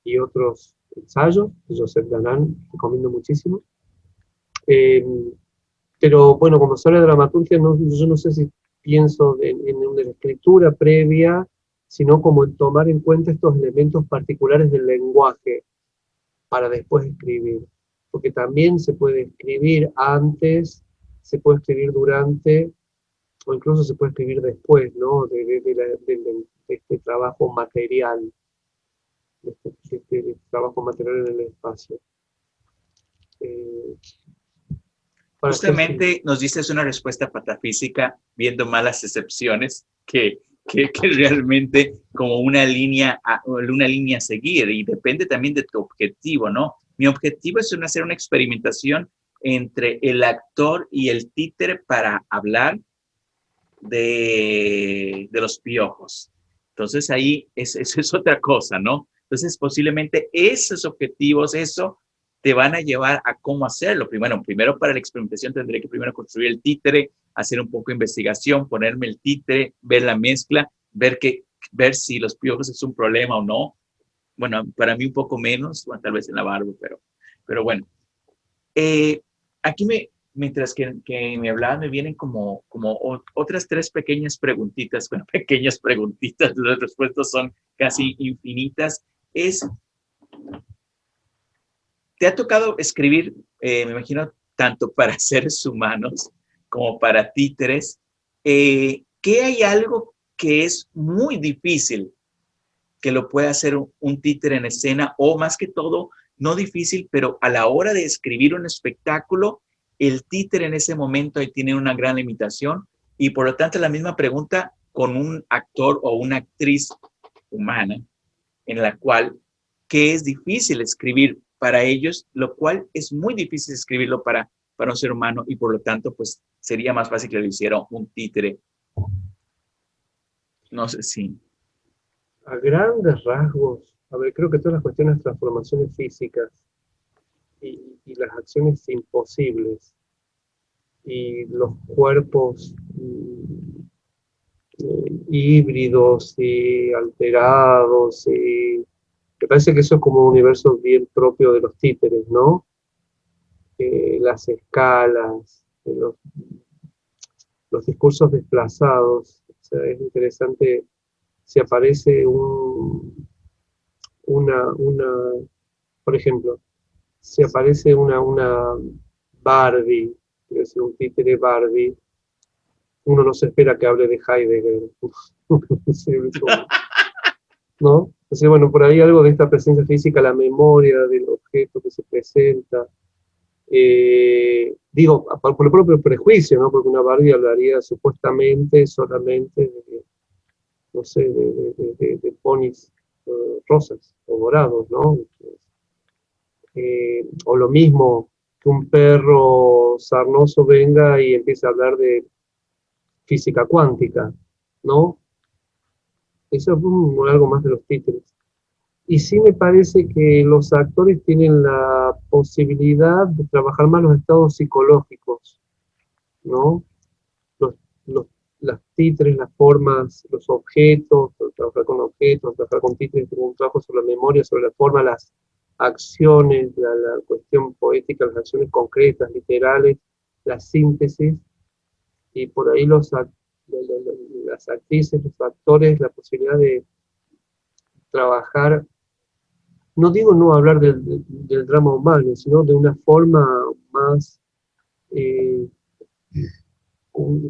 Y otros ensayos, de Joseph Danan, recomiendo muchísimo. Eh, pero bueno, cuando se habla de dramaturgia, yo no sé si pienso en una escritura previa, sino como en tomar en cuenta estos elementos particulares del lenguaje para después escribir. Porque también se puede escribir antes, se puede escribir durante, o incluso se puede escribir después, ¿no? De este trabajo material, de este trabajo material en el espacio. Justamente nos diste una respuesta patafísica, viendo más las excepciones que realmente como una línea a seguir, y depende también de tu objetivo, ¿no? Mi objetivo es hacer una experimentación entre el actor y el títere para hablar de los piojos. Entonces ahí eso es otra cosa, ¿no? Entonces posiblemente esos objetivos, eso te van a llevar a cómo hacerlo. Primero para la experimentación tendré que primero construir el títere, hacer un poco de investigación, ponerme el títere, ver la mezcla, ver si los piojos es un problema o no. Bueno, para mí un poco menos, bueno, tal vez en la barba, pero bueno. Aquí mientras que me hablaba, me vienen como otras tres pequeñas preguntitas, bueno, pequeñas preguntitas, las respuestas son casi infinitas. ¿Te ha tocado escribir, me imagino, tanto para seres humanos como para títeres? ¿Qué hay algo que es muy difícil que lo pueda hacer un títere en escena, o más que todo, no difícil, pero a la hora de escribir un espectáculo, el títere en ese momento ahí tiene una gran limitación? Y por lo tanto, la misma pregunta con un actor o una actriz humana, en la cual, ¿qué es difícil escribir para ellos? Lo cual es muy difícil escribirlo para un ser humano, y por lo tanto, pues sería más fácil que lo hiciera un títere. No sé si... A grandes rasgos, a ver, creo que todas las cuestiones de transformaciones físicas y las acciones imposibles y los cuerpos híbridos y alterados, y me parece que eso es como un universo bien propio de los títeres, ¿no? Las escalas, los discursos desplazados. O sea, es interesante si aparece una, por ejemplo, si aparece una Barbie, quiero decir, un títere Barbie, uno no se espera que hable de Heidegger. ¿No? Entonces, bueno, por ahí algo de esta presencia física, la memoria del objeto que se presenta. Digo, por el propio prejuicio, ¿no? Porque una Barbie hablaría supuestamente solamente de, no sé, de ponis rosas o dorados, ¿no? O lo mismo que un perro sarnoso venga y empiece a hablar de física cuántica, ¿no? Eso es algo más de los títulos. Y sí me parece que los actores tienen la posibilidad de trabajar más los estados psicológicos, ¿no? Los, los, las títeres, las formas, los objetos, trabajar con objetos, trabajar con títeres, un trabajo sobre la memoria, sobre la forma, las acciones, la cuestión poética, las acciones concretas, literales, la síntesis, y por ahí las actrices, los actores, la posibilidad de trabajar, no digo no hablar del drama humano, sino de una forma más, eh,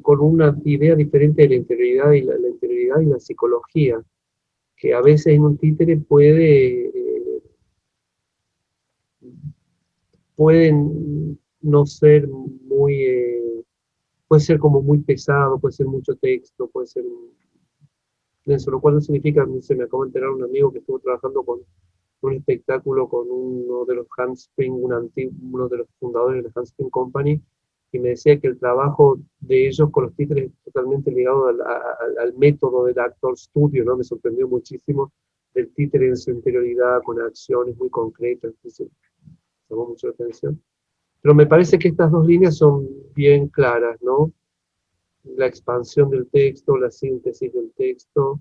con una idea diferente de la interioridad y la interioridad y la psicología, que a veces en un títere pueden no ser muy, puede ser como muy pesado, puede ser mucho texto, puede ser denso, lo cual no significa, se me acaba de enterar un amigo que estuvo trabajando con un espectáculo con uno de los Handspring, uno de los fundadores de la Handspring Company, y me decía que el trabajo de ellos con los títeres es totalmente ligado al método del actor studio, ¿no? Me sorprendió muchísimo el títere en su interioridad, con acciones muy concretas, entonces llamó mucho la atención. Pero me parece que estas dos líneas son bien claras, ¿no? La expansión del texto, la síntesis del texto,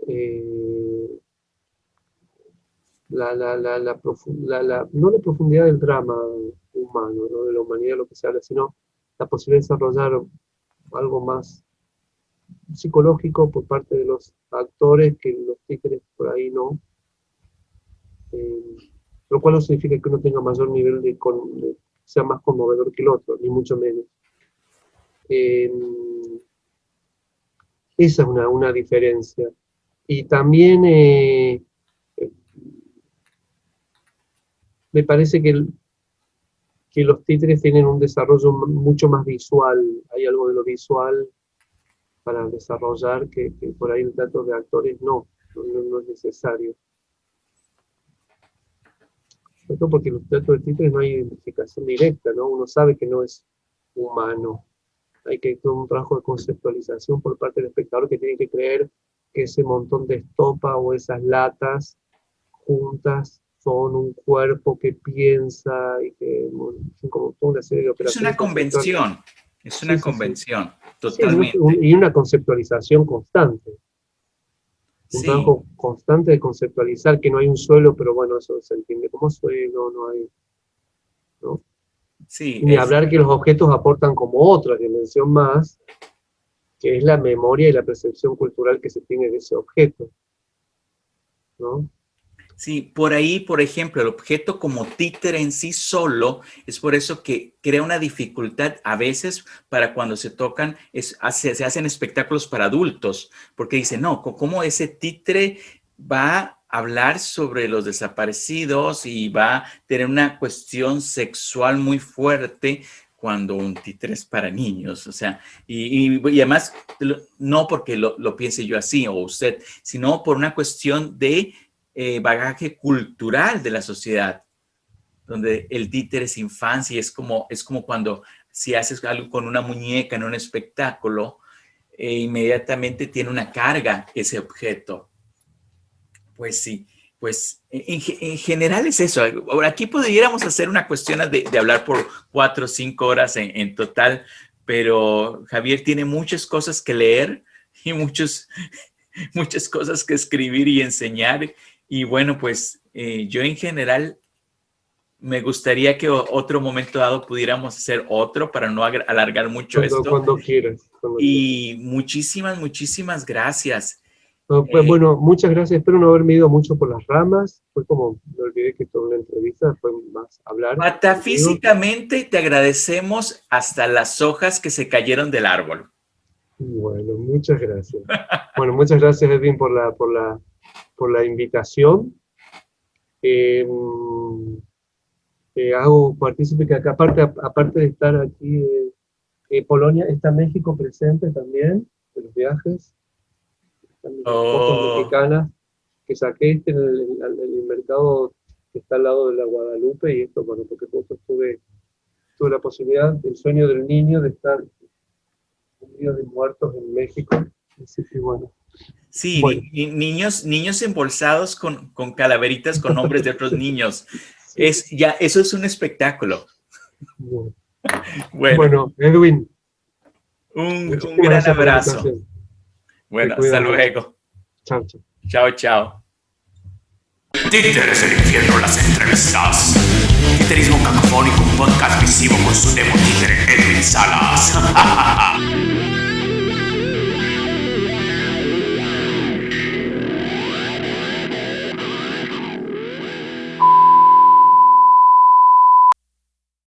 eh, no la profundidad del drama humano, ¿no? De la humanidad, lo que se habla, sino la posibilidad de desarrollar algo más psicológico por parte de los actores, que los títeres por ahí no. Lo cual no significa que uno tenga mayor nivel sea más conmovedor que el otro, ni mucho menos. Esa es una diferencia. Y también me parece que los títeres tienen un desarrollo mucho más visual. Hay algo de lo visual para desarrollar que por ahí el trato de actores no es necesario. Sobre todo porque en los teatros de títeres no hay identificación directa, ¿no? Uno sabe que no es humano. Hay que hacer un trabajo de conceptualización por parte del espectador, que tiene que creer que ese montón de estopa o esas latas juntas son un cuerpo que piensa y que, son como toda una serie de Es operaciones. una convención, es una convención, totalmente. Sí, y una conceptualización constante. Un Sí, trabajo constante de conceptualizar que no hay un suelo, pero bueno, eso se entiende como suelo, no hay, ¿no? sí, Ni hablar que los objetos aportan como otra dimensión más, que es la memoria y la percepción cultural que se tiene de ese objeto, ¿no? sí, por ahí, por ejemplo, el objeto como títere en sí solo, es por eso que crea una dificultad a veces para cuando se tocan, se hacen espectáculos para adultos, porque dicen, no, ¿cómo ese títere va a hablar sobre los desaparecidos y va a tener una cuestión sexual muy fuerte cuando un títere es para niños? O sea, y además, no porque lo piense yo así o usted, sino por una cuestión de bagaje cultural de la sociedad, donde el títere es infancia y es como cuando si haces algo con una muñeca en un espectáculo, inmediatamente tiene una carga ese objeto. Pues sí, pues en general es eso. Ahora, aquí pudiéramos hacer una cuestión de hablar por 4 o 5 horas en total, pero Javier tiene muchas cosas que leer, y muchas cosas que escribir y enseñar. Y bueno, pues yo en general me gustaría que otro momento dado pudiéramos hacer otro para no alargar mucho esto. Cuando quieras. Y muchísimas gracias. Pues bueno, muchas gracias. Espero no haberme ido mucho por las ramas. Fue como, me olvidé que toda una entrevista fue más hablar. Metafísicamente te agradecemos hasta las hojas que se cayeron del árbol. Bueno, muchas gracias. Bueno, muchas gracias, Edwin, por la invitación. Hago partícipe que acá, aparte de estar aquí, Polonia, está México presente también, de los viajes. Están fotos mexicanas que saqué en el mercado que está al lado de la Guadalupe, y esto, bueno, porque justo tuve la posibilidad, el sueño del niño de estar un día de muertos en México, así que bueno. Sí, bueno. Niños embolsados con calaveritas con nombres de otros niños. Sí. Eso es un espectáculo. Bueno, Edwin. Un gran abrazo. Bueno, hasta luego. Chao. Chao. Títeres del Infierno, las entrevistas. Títerismo Cacofónico, un podcast visivo con su demo títere Edwin Salas.